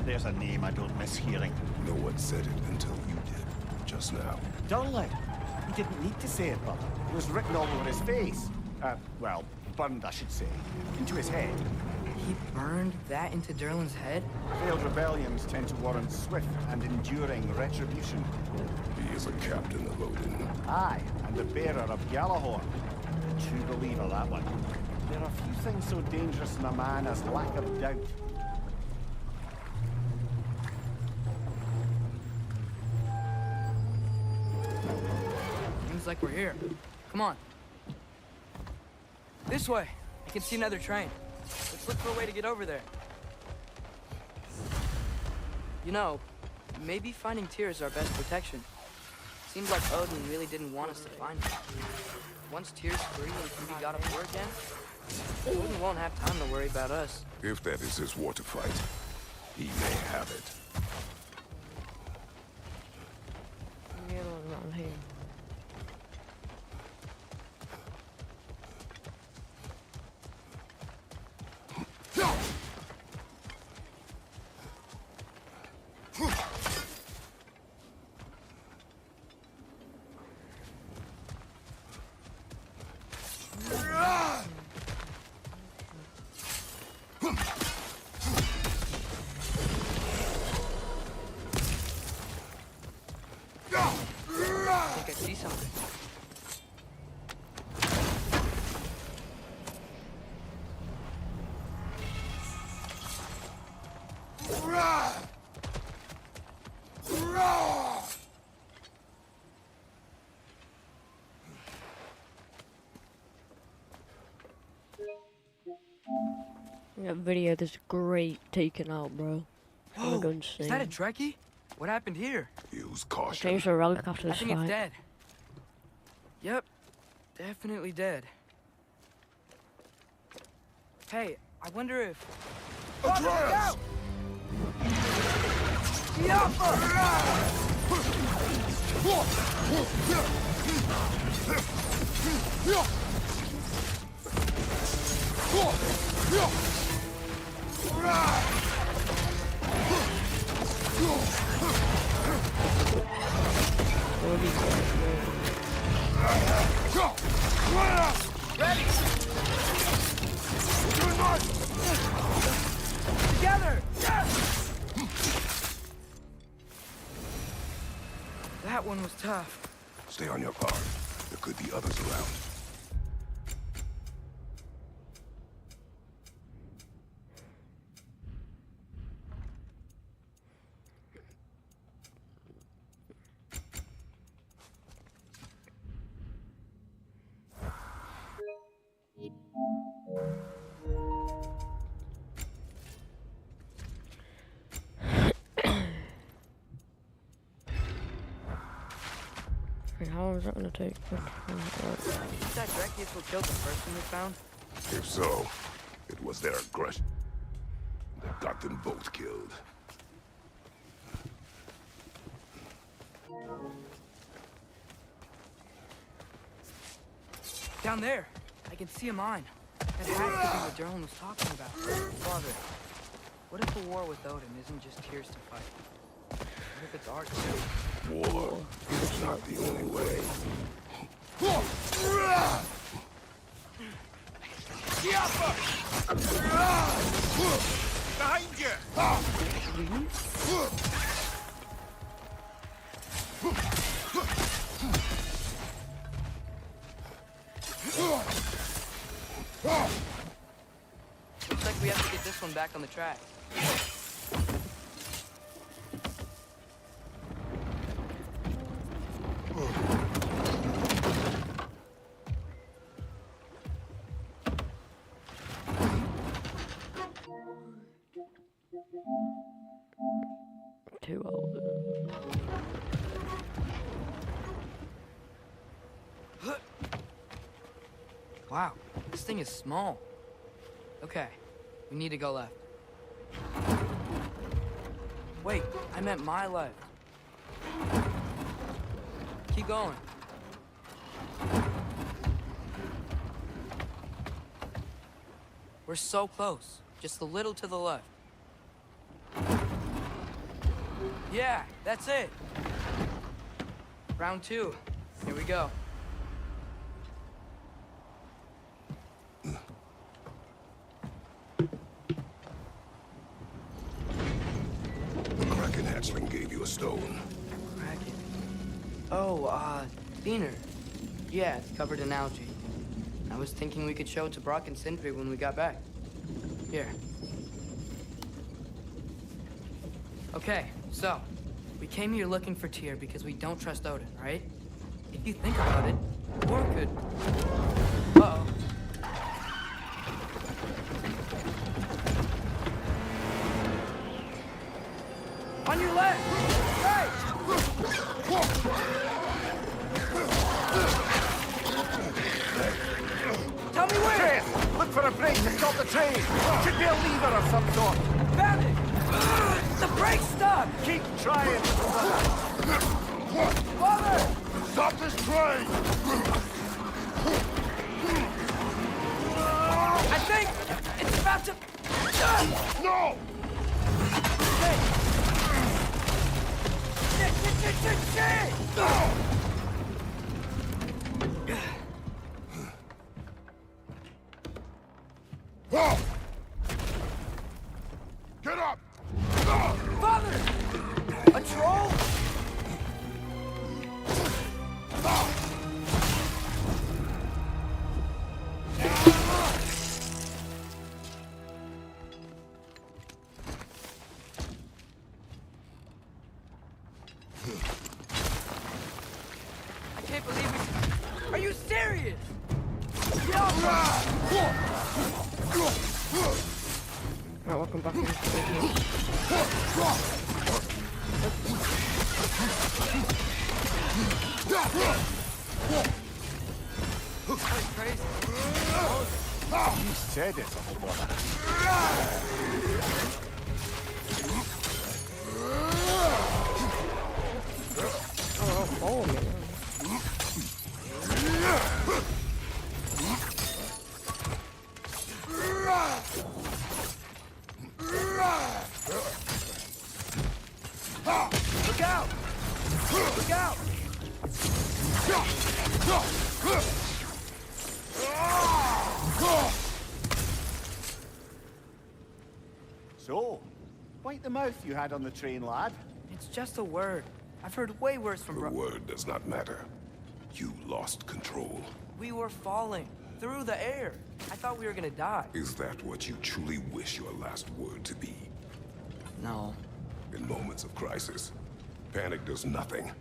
There's a name I don't miss hearing. No one said it until you did, just now. Darling. He didn't need to say it, brother. It was written all over his face. Well, burned, I should say. Into his head. He burned that into Derlin's head? Failed rebellions tend to warrant swift and enduring retribution. He is a captain of Odin. Aye, and the bearer of Gjallarhorn. True believer, that one. There are few things so dangerous in a man as lack of doubt. Seems like we're here. Come on. This way. I can see another train. Let's look for a way to get over there. You know, maybe finding Tyr is our best protection. Seems like Odin really didn't want us to find him. Once Tyr's free and can be god of war again, Odin won't have time to worry about us. If that is his war to fight, he may have it. Yeah, look around here. I think I see something. That video is great taken out, bro. I'm gonna go Is insane. that a Trekkie? What happened here? Use I caution. changed the relic after I this think it's fight. dead. Yep, definitely dead. Hey, I wonder if... Atreus! Together! That one was tough. Stay on your guard. There could be others around. Wait, how long is that gonna take? Is that Trekkie who killed the person we found? If so, it was their aggression that got them both killed. Down there. I can see a mine. That has to be what Derlin was talking about. Father, what if a war with Odin isn't just tears to fight? What if it's art too? War is not the only way. Behind you! Looks like we have to get this one back on the track. Too old. Wow, this thing is small. Okay, we need to go left. Wait, I meant my left. Keep going. We're so close. Just a little to the left. Yeah, that's it. Round 2. Here we go. The Kraken hatchling gave you a stone. Kraken. Oh, Diener. Yeah, it's covered in algae. I was thinking we could show it to Brock and Sindri when we got back. Here. Okay, so, we came here looking for Tyr because we don't trust Odin, right? If you think about it, War could... Uh-oh. On your left! Hey! Tell me where! Chase! Look for a brake to stop the train! Should be a lever of some sort! Found it! The brake's stuck! Keep trying! Father! Stop this train! I think it's about to... No! Shit! Get up! Father! A troll? I can't believe it. Are you serious? Get off! Right, welcome back into the video. That's crazy. You said it's a whole lot. Oh, follow me. Look out! Look out! So, bite the mouth you had on the train, lad. It's just a word. I've heard way worse from The word does not matter. You lost control. We were falling through the air. I thought we were gonna die. Is that what you truly wish your last word to be? No. In moments of crisis, panic does nothing.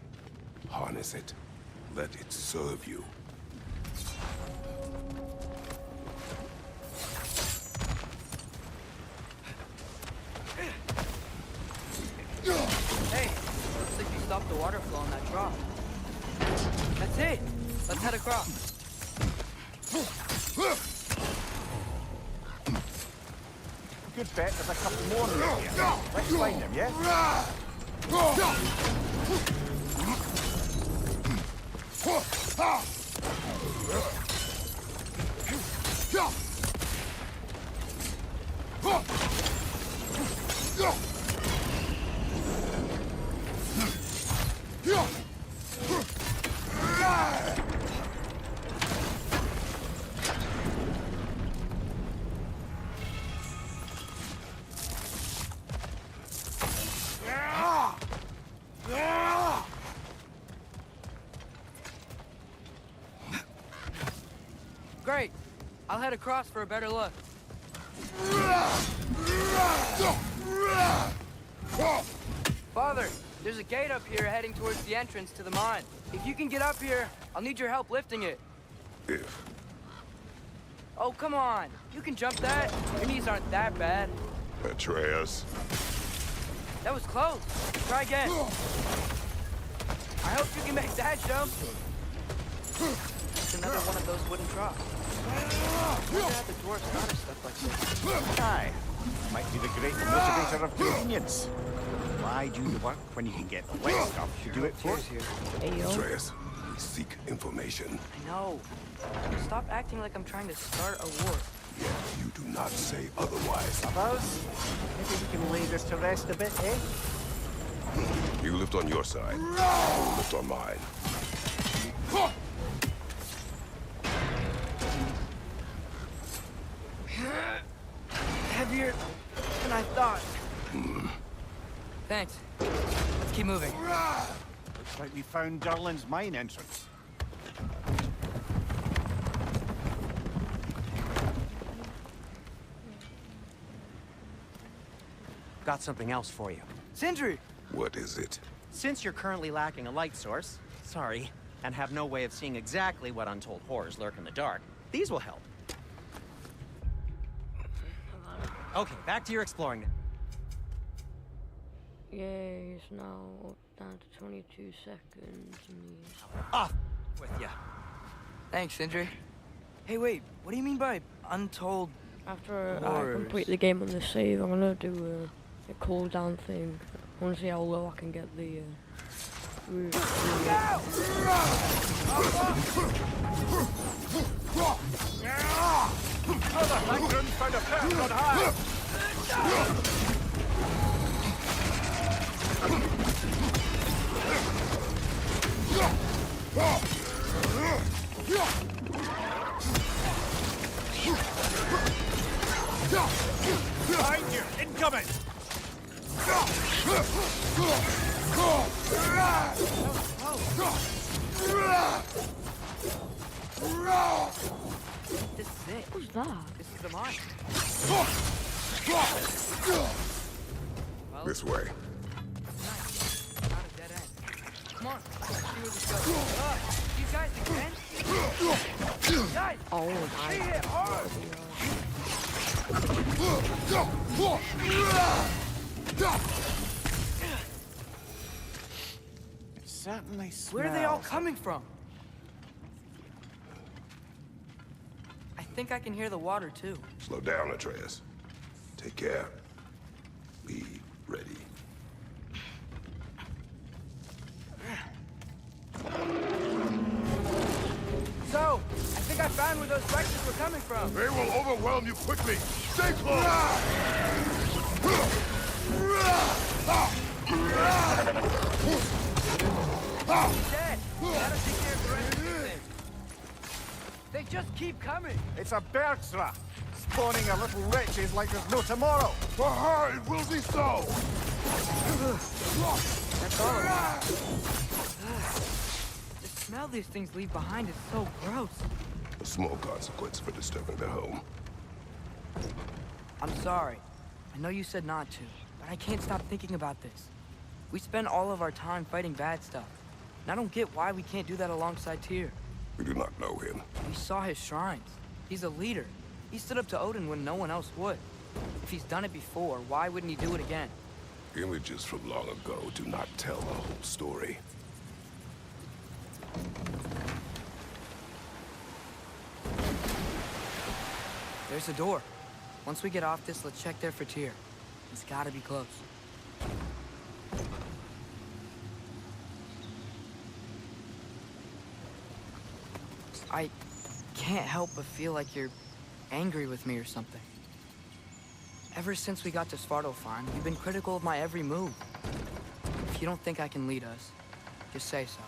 Harness it. Let it serve you. Hey, looks like you stopped the water flow on that trough. That's it. Let's head across. Good bet there's a couple more in here. Let's find them, yeah? Great. I'll head across for a better look. Father, there's a gate up here heading towards the entrance to the mine. If you can get up here, I'll need your help lifting it. If. Oh, come on. You can jump that. Your knees aren't that bad. Atreus. That was close. Try again. I hope you can make that jump. It's another one of those wooden troughs. Why the dwarves thought of stuff like this? Aye. Might be the great motivator of convenience. Why do the work when you can get the wet stuff to do it for you? Hey, yo. Atreus, we seek information. I know. Stop acting like I'm trying to start a war. Yet you do not say otherwise. Others? Maybe we can lay this to rest a bit, eh? You lift on your side. I'll lift on mine. Heavier than I thought. Thanks. Let's keep moving. Looks like we found Durlin's mine entrance. Got something else for you. Sindri! What is it? Since you're currently lacking a light source, sorry, and have no way of seeing exactly what untold horrors lurk in the dark, these will help. Okay, back to your exploring. Yay, it's now down to 22 seconds. Off with ya. Thanks, Sindri. Hey, wait. What do you mean by untold? After I Horrors. complete the game on the save, I'm gonna do a cooldown thing. I wanna see how low I can get the route. Other Langrons found a path on high! Behind you! Incoming! This is it. What's that? This is the mine. This way. Nice. Not a dead end. Come on. Let's see where this goes. These guys again? Guys! Oh, Stay my. here hard! It certainly smells. Where are they all coming from? I think I can hear the water, too. Slow down, Atreus. Take care. Be ready. So, I think I found where those specters were coming from. They will overwhelm you quickly. Stay close! Dead. That'll take care of the rest of these things. They just keep coming. It's a bergsra, spawning a little wretches like there's no tomorrow. Aha, it will be so! That's all of them. The smell these things leave behind is so gross. A small consequence for disturbing their home. I'm sorry. I know you said not to, but I can't stop thinking about this. We spend all of our time fighting bad stuff. And I don't get why we can't do that alongside Tyr. We do not know him. We saw his shrines. He's a leader. He stood up to Odin when no one else would. If he's done it before, why wouldn't he do it again? Images from long ago do not tell the whole story. There's a door. Once we get off this, let's check there for Tyr. He's gotta be close. I can't help but feel like you're angry with me or something. Ever since we got to Svartalfheim, you've been critical of my every move. If you don't think I can lead us, just say so.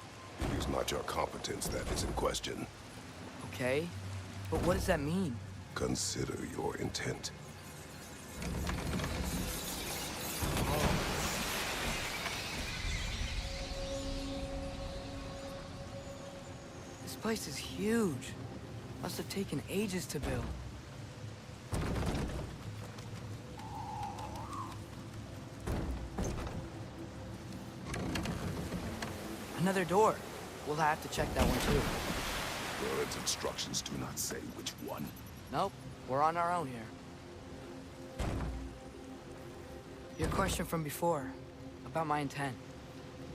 It is not your competence that is in question. Okay? But what does that mean? Consider your intent. This place is huge. Must have taken ages to build. Another door. We'll have to check that one too. Word's instructions do not say which one. Nope, we're on our own here. Your question from before, about my intent.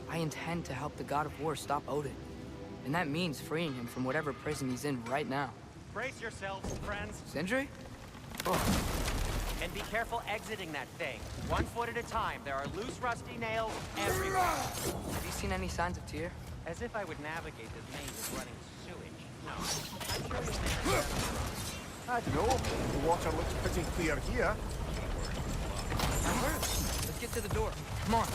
I intend to help the God of War stop Odin. And that means freeing him from whatever prison he's in right now. Brace yourselves, friends. Sindri? And be careful exiting that thing. 1 foot at a time. There are loose, rusty nails everywhere. Have you seen any signs of Tyr? As if I would navigate this maze of running sewage. No. I'm sure you'll manage. I don't know. The water looks pretty clear here. Now hurry. Let's get to the door. Come on.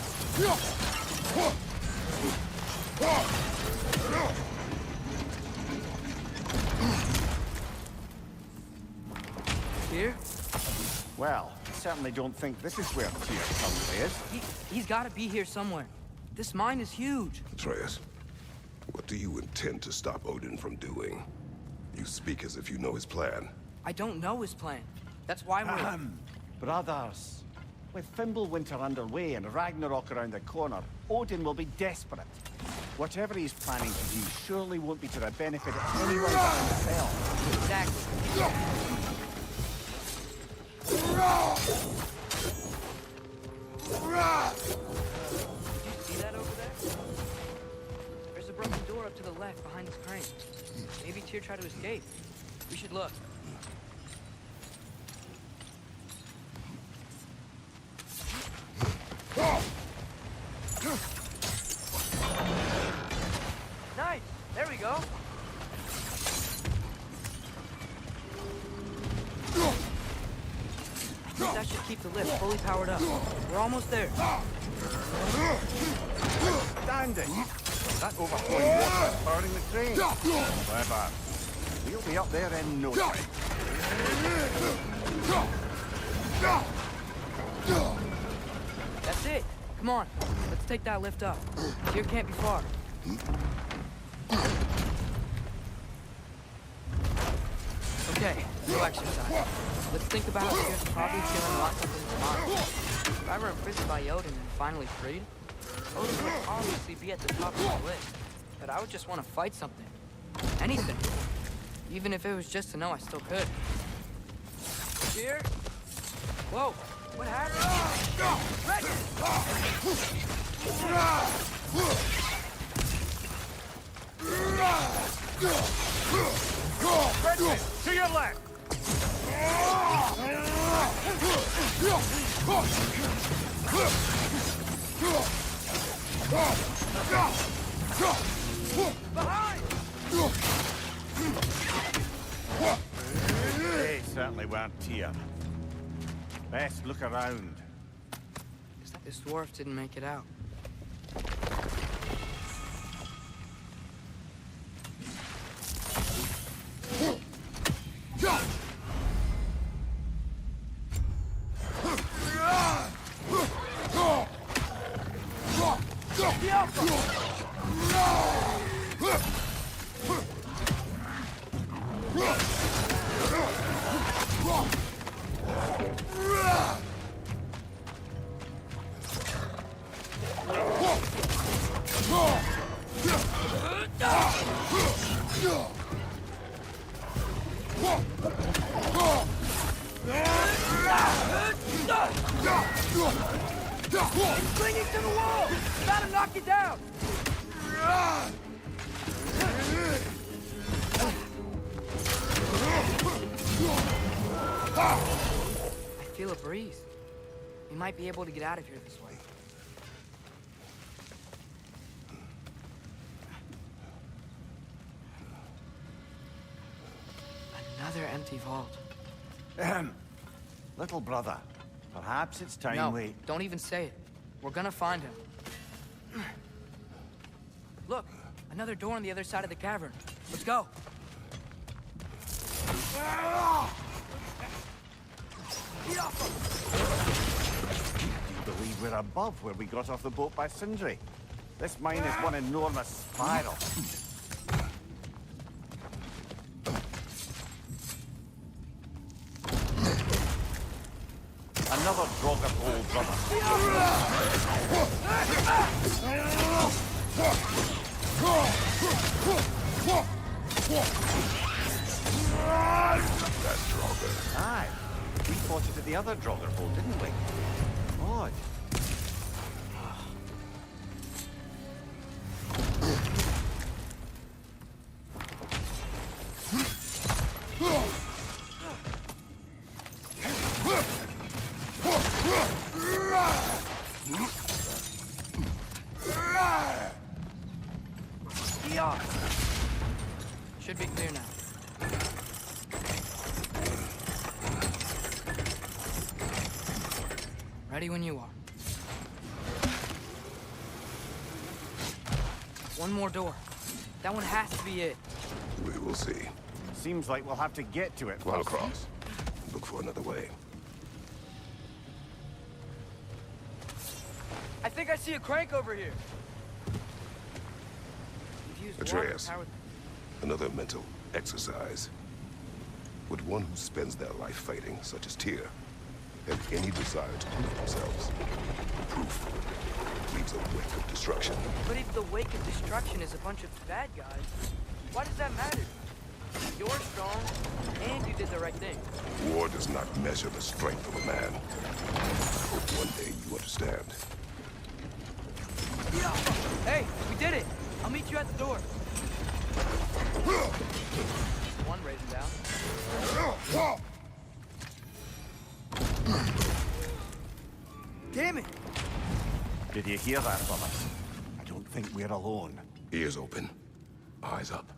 Tyr? Well, I certainly don't think this is where Tyr currently is. He's gotta be here somewhere. This mine is huge. Atreus, what do you intend to stop Odin from doing? You speak as if you know his plan. I don't know his plan. That's why we're... Brothers, with Fimbulwinter underway and Ragnarok around the corner, Odin will be desperate. Whatever he's planning to do surely won't be to the benefit of anyone but himself. Exactly. Did you see that over there? There's a broken door up to the left behind this crane. Maybe Tyr tried to escape. We should look. Nice! There we go! I think that should keep the lift fully powered up. We're almost there. Standing! That overflowing water is powering the train. Clever. We'll be up there in no time. That's it. Come on. Let's take that lift up. Tyr can't be far. Okay, no exercise. Let's think about how Tyr's probably feeling locked up in his mind. If I were imprisoned by Odin and finally freed, Odin would obviously be at the top of the list. But I would just want to fight something. Anything. Even if it was just to know I still could. Tyr? Whoa, what happened? Redman, to your left! They certainly weren't Tyr. Best look around. This dwarf didn't make it out. He's clinging to the wall! Gotta knock it down! I feel a breeze. We might be able to get out of here this way. Another empty vault. Little brother, perhaps it's time No, we... don't even say it. We're gonna find him. Look, another door on the other side of the cavern. Let's go. Do you believe we're above where we got off the boat by Sindri? This mine is one enormous spiral. another Draugr hole, brother. That Draugr. Aye. We fought it at the other Draugr hole, didn't we? Odd. Should be clear now. Ready when you are. One more door. That one has to be it. We will see. Seems like we'll have to get to it Run first. across. Look for another way. I think I see a crank over here. You've used Atreus. water-powered- Another mental exercise. Would one who spends their life fighting, such as Tyr, have any desire to prove themselves? Proof leaves a wake of destruction. But if the wake of destruction is a bunch of bad guys, why does that matter? You're strong, and you did the right thing. War does not measure the strength of a man. Hope one day you understand. Hey, we did it! I'll meet you at the door. One raising down. Damn it! Did you hear that, brother? I don't think we're alone. Ears open, eyes up.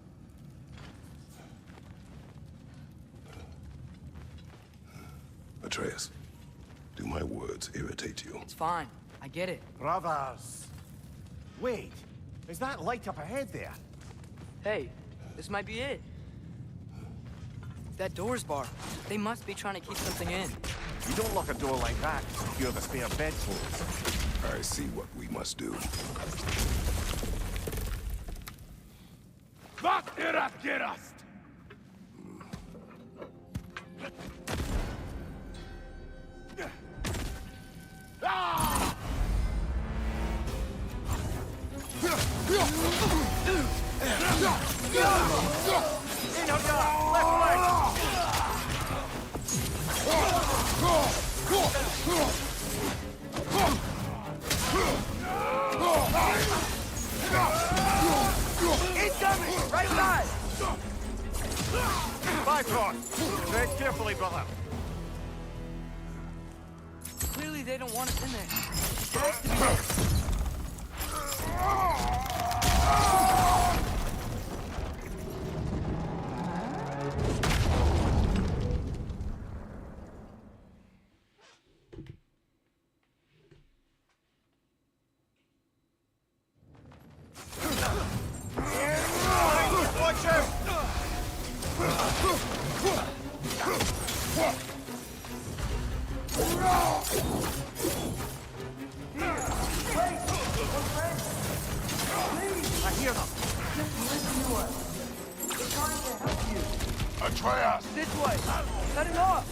Atreus, do my words irritate you? It's fine. I get it. Brothers! Wait, is that light up ahead there? Hey, this might be it. That door's barred. They must be trying to keep something in. You don't lock a door like that to secure the spare bedclothes. I see what we must do. Wat erat gerast! Incoming! Right side! Bifrost! Tread carefully, brother. Clearly they don't want us in there. It has to be it. Watch out! I hear them. Atreus! This way! Cut it off!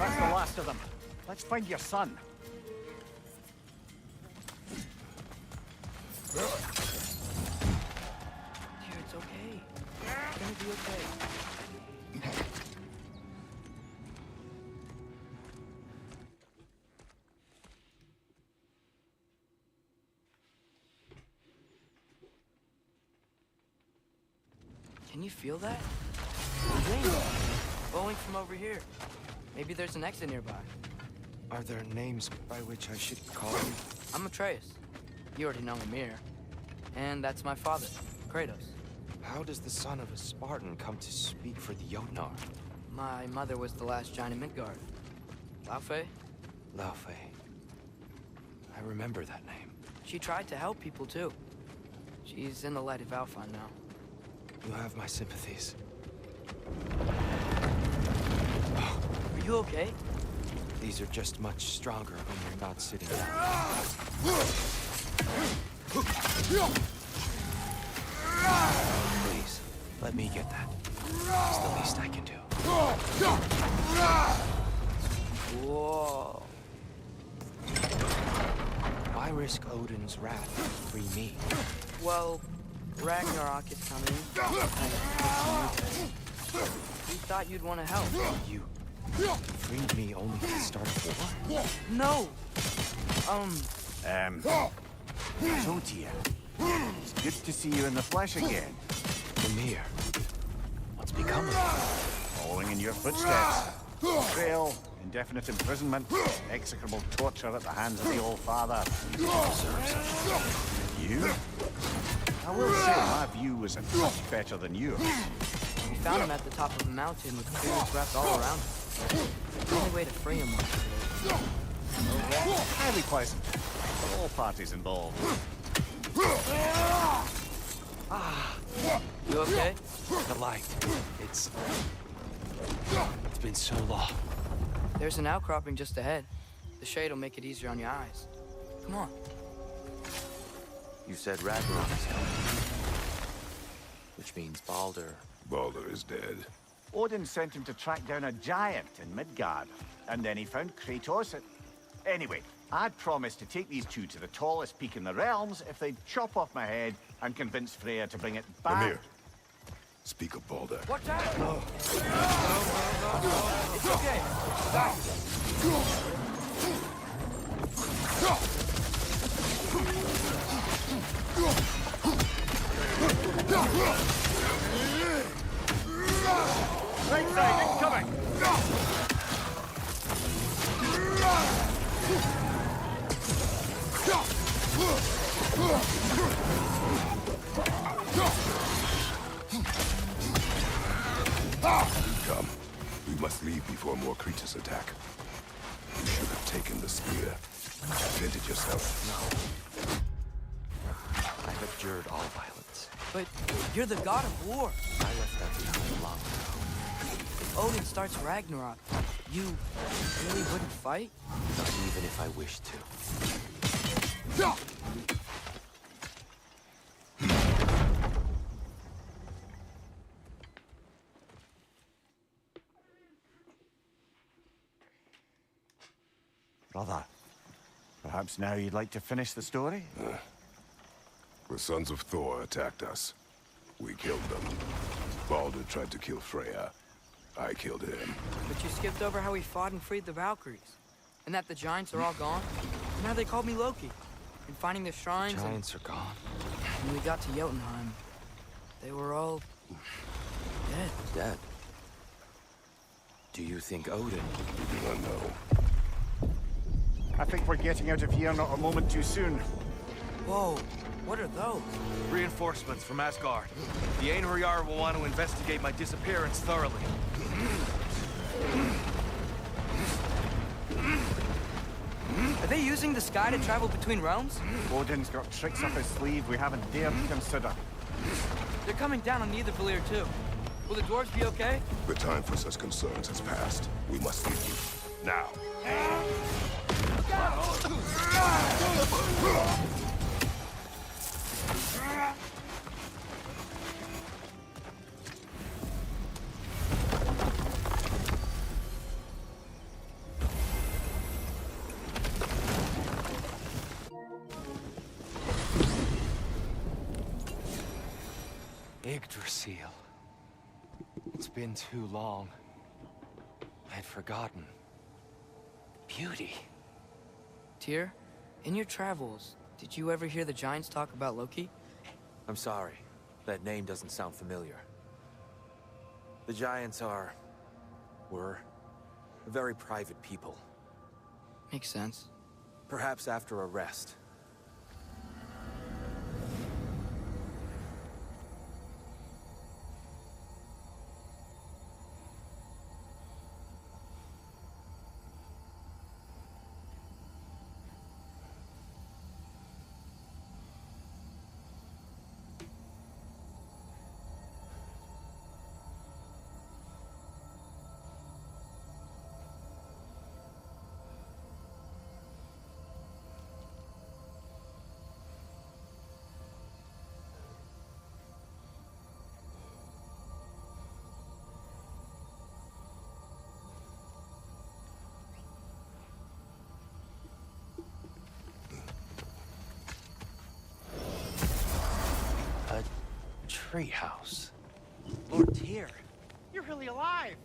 That's the last of them. Let's find your son. Dear, it's okay. It's gonna be okay. Can you feel that? Wind blowing from over here. Maybe there's an exit nearby. Are there names by which I should call you? I'm Atreus. You already know Ymir. And that's my father, Kratos. How does the son of a Spartan come to speak for the Jotnar? My mother was the last giant in Midgard. Laufey? Laufey. I remember that name. She tried to help people, too. She's in the light of Alphon now. You have my sympathies. Are you okay? These are just much stronger when you're not sitting down. Please, let me get that. It's the least I can do. Whoa. Why risk Odin's wrath to free me? Well, Ragnarok is coming. We thought you'd want to help. You freed me only to start a war? No! So, Tyr, it's good to see you in the flesh again. Ymir, what's become of you? Following in your footsteps. Betrayal, indefinite imprisonment, execrable torture at the hands of the Old Father. You? I will say my view was much better than yours. We found him at the top of a mountain with spirits wrapped all around him. The only way to free him was to... Highly pleasant for all parties involved. You okay? The light. It's been so long. There's an outcropping just ahead. The shade will make it easier on your eyes. Come on. You said Ragnarok is coming. Which means Baldur. Baldur is dead. Odin sent him to track down a giant in Midgard, and then he found Kratos at... Anyway, I'd promised to take these two to the tallest peak in the realms if they'd chop off my head and convince Freya to bring it back. Ymir, speak of Baldur. Watch out! It's okay. Right side, incoming! Come. We must leave before more creatures attack. You should have taken the spear. Defended yourself. I've abjured all violence. But you're the god of war. I left that behind long ago. If Odin starts Ragnarok, you really wouldn't fight? Not even if I wished to. Brother, perhaps now you'd like to finish the story? The sons of Thor attacked us. We killed them. Baldur tried to kill Freya. I killed him. But you skipped over how we fought and freed the Valkyries. And that the giants are all gone. And now they called me Loki. And finding the shrines Giants are gone. and when we got to Jotunheim, they were all... dead. Dead. Do you think Odin? I don't know. I think we're getting out of here not a moment too soon. Whoa, what are those? Reinforcements from Asgard. The Einherjar will want to investigate my disappearance thoroughly. Are they using the sky to travel between realms? Odin's got tricks up his sleeve we haven't dared to consider. They're coming down on Nidavellir too. Will the dwarves be okay? The time for such concerns has passed. We must leave. Now. Yggdrasil. It's been too long. I'd forgotten. Beauty. Tyr, in your travels, did you ever hear the giants talk about Loki? I'm sorry. That name doesn't sound familiar. The Giants were very private people. Makes sense. Perhaps after a rest. treehouse. Lord Tyr, you're really alive.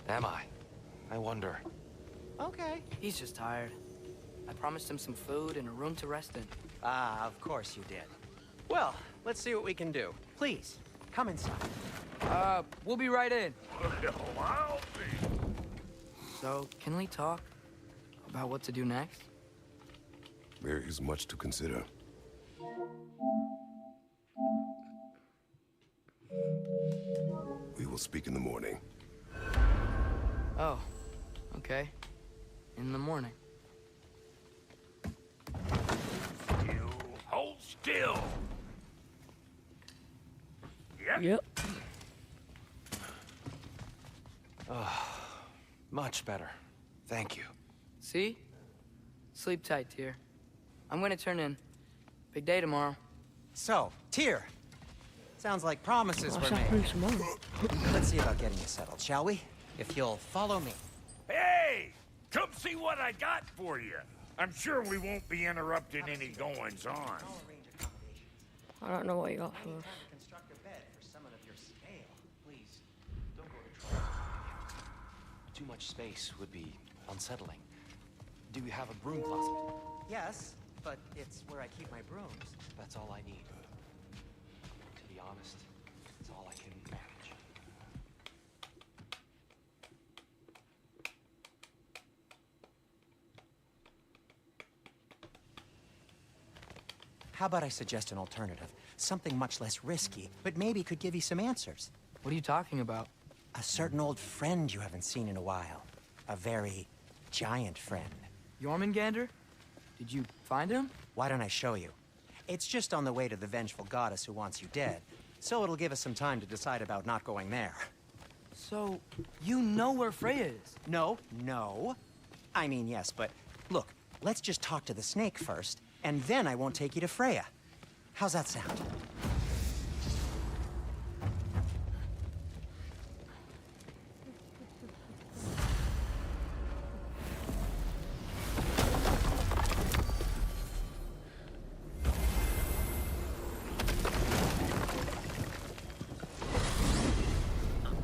Am I? I wonder. Okay. He's just tired. I promised him some food and a room to rest in. Ah, of course you did. Well, let's see what we can do. Please, come inside. We'll be right in. Well, I'll be. So, can we talk about what to do next? There is much to consider. We will speak in the morning. Oh, okay. In the morning. You hold still. Yep. Yep. Much better. Thank you. See? Sleep tight, Tyr. I'm gonna turn in. Big day tomorrow. So, Tyr. Sounds like promises What's were made. happening tomorrow? Let's see about getting you settled, shall we? If you'll follow me. Hey, come see what I got for you. I'm sure we won't be interrupting any goings-on. I don't know what you got for us. Construct a bed for someone of your scale. Please, don't go to trouble. Too much space would be unsettling. Do you have a broom closet? Yes, but it's where I keep my brooms. That's all I need. To be honest, it's all I can manage. How about I suggest an alternative? Something much less risky, but maybe could give you some answers. What are you talking about? A certain old friend you haven't seen in a while. A very giant friend. Jormungandr? Did you find him? Why don't I show you? It's just on the way to the vengeful goddess who wants you dead. So it'll give us some time to decide about not going there. So, you know where Freya is? No. I mean, yes, but look, let's just talk to the snake first, and then I won't take you to Freya. How's that sound?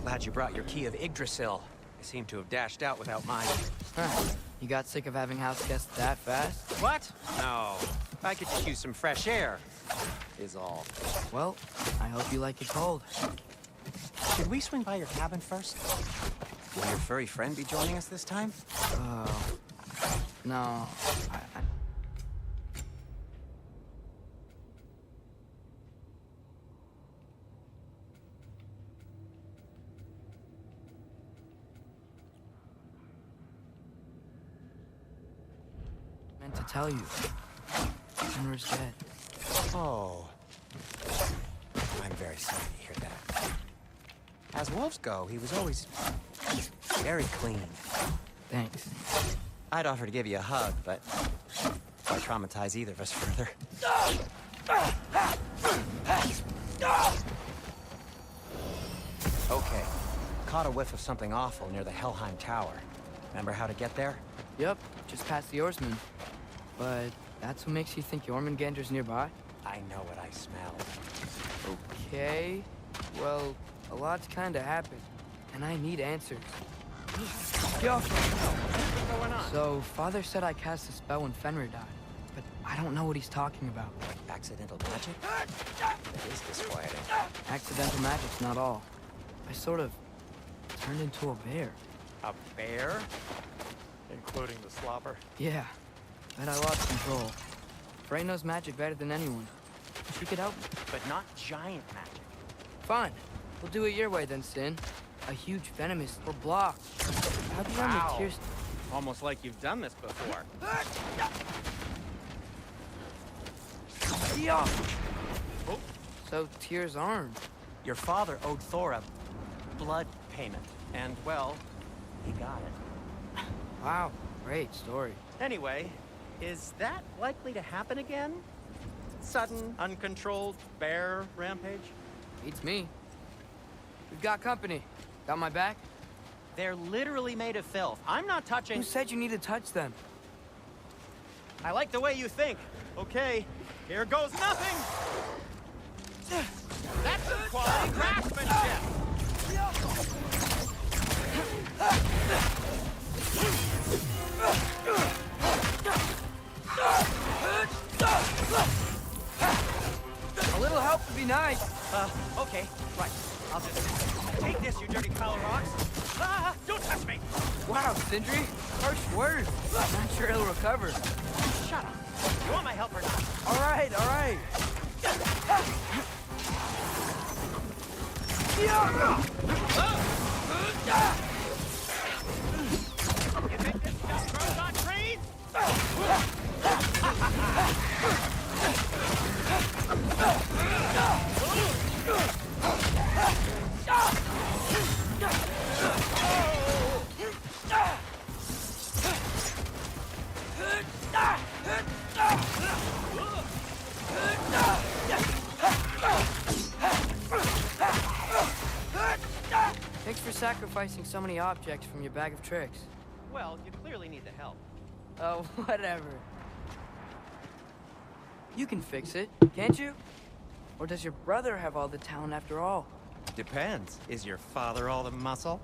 Glad you brought your key of Yggdrasil. I seem to have dashed out without mine. Huh. You got sick of having house guests that fast? What? No. I could just use some fresh air, is all. Well, I hope you like it cold. Should we swing by your cabin first? Will your furry friend be joining us this time? No. Meant to tell you. Henry's dead. Oh. I'm very sorry to hear that. As wolves go, he was always very clean. Thanks. I'd offer to give you a hug, but why traumatize either of us further? Okay. Caught a whiff of something awful near the Helheim Tower. Remember how to get there? Yep, just past the oarsman. But that's what makes you think Jormungandr's nearby? I know what I smell. Okay. Well, a lot's kinda happened, and I need answers. Yo! What's going on? So, Father said I cast a spell when Fenrir died, but I don't know what he's talking about. Accidental magic? That is disquieting. Accidental magic's not all. I sort of turned into a bear. A bear? Including the slobber. Yeah, but I lost control. Frey knows magic better than anyone. She could help me. But not giant magic. Fine. We'll do it your way then, Sin. A huge venomous or block. How'd you run Wow. the tears? Almost like you've done this before. Yeah. Oh. So Tyr's arm. Your father owed Thor a blood payment. And, well, he got it. Wow, great story. Anyway, is that likely to happen again? Sudden, uncontrolled bear rampage? Beats me. We've got company. Got my back? They're literally made of filth. I'm not touching... Who said you need to touch them? I like the way you think. Okay, here goes nothing! That's some quality craftsmanship! A little help would be nice. Okay, right. I'll just take this, you dirty pile of rocks. Ah, don't touch me! Wow, Sindri, harsh words. Not sure he'll recover. Shut up. You want my help or not? All right, all right. You think this stuff grows on trees? Thanks for sacrificing so many objects from your bag of tricks. Well, you clearly need the help. Oh, whatever. You can fix it, can't you? Or does your brother have all the talent after all? Depends. Is your father all the muscle?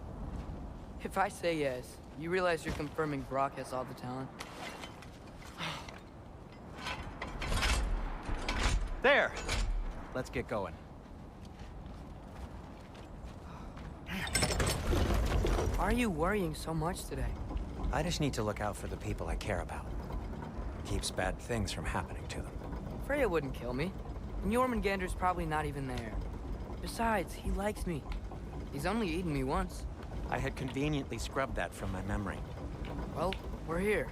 If I say yes, you realize you're confirming Brock has all the talent? There! Let's get going. Why are you worrying so much today? I just need to look out for the people I care about. Keeps bad things from happening to them. Freya wouldn't kill me. And Jormungandr's probably not even there. Besides, he likes me. He's only eaten me once. I had conveniently scrubbed that from my memory. Well, we're here.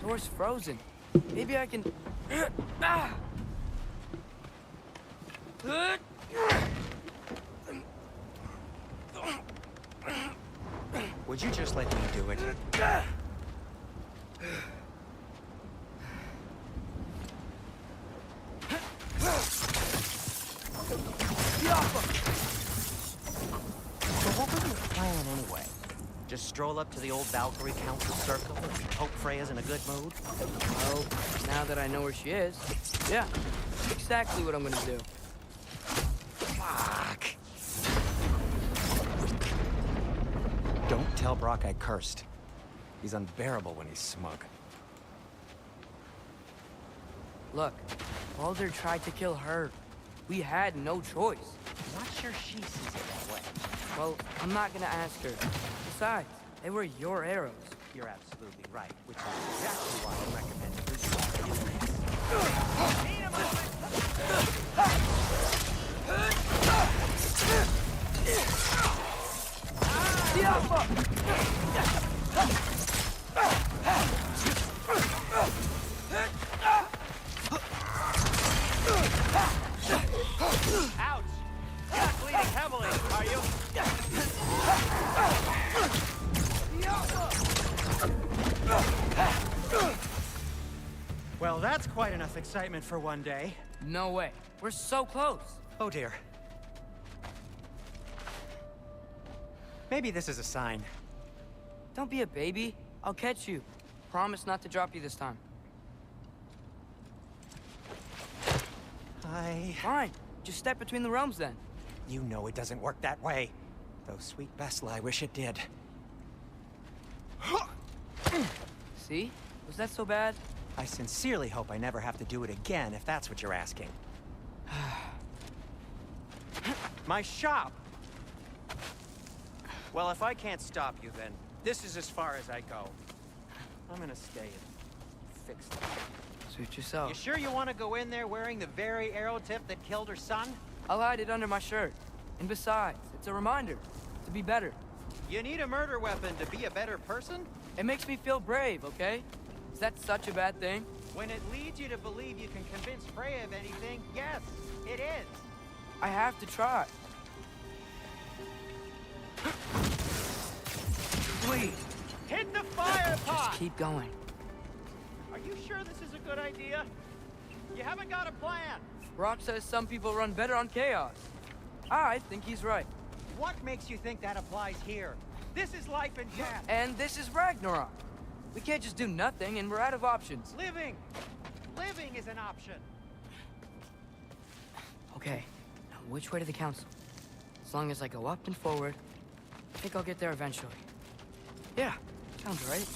Door's frozen. Maybe I can... Would you just let me do it? So what was your plan anyway? Just stroll up to the old Valkyrie Council circle and hope Freya's in a good mood? Well, now that I know where she is, yeah, exactly what I'm gonna do. Fuck! Don't tell Brock I cursed. He's unbearable when he's smug. Look, Baldur tried to kill her. We had no choice. Not sure she sees it that way. Well, I'm not gonna ask her. Besides, they were your arrows. You're absolutely right, which is exactly why I recommend Ouch! You're not bleeding heavily, are you? Well, that's quite enough excitement for one day. No way. We're so close. Oh dear. Maybe this is a sign. Don't be a baby. I'll catch you. Promise not to drop you this time. Fine. Just step between the realms then. You know it doesn't work that way. Though sweet Bessel, I wish it did. See? Was that so bad? I sincerely hope I never have to do it again, if that's what you're asking. My shop! Well, if I can't stop you, then this is as far as I go. I'm gonna stay and fix it. Suit yourself. You sure you want to go in there wearing the very arrow tip that killed her son? I'll hide it under my shirt. And besides, it's a reminder to be better. You need a murder weapon to be a better person? It makes me feel brave, okay? Is that such a bad thing? When it leads you to believe you can convince Freya of anything, yes, it is. I have to try. Wait. Hit the fire pot! Just keep going. Are you sure this is a good idea? You haven't got a plan. Rock says some people run better on chaos. I think he's right. What makes you think that applies here? This is life and death. And this is Ragnarok. We can't just do nothing, and we're out of options. Living! Living is an option. Okay, now which way to the council? As long as I go up and forward, I think I'll get there eventually. Yeah, sounds right.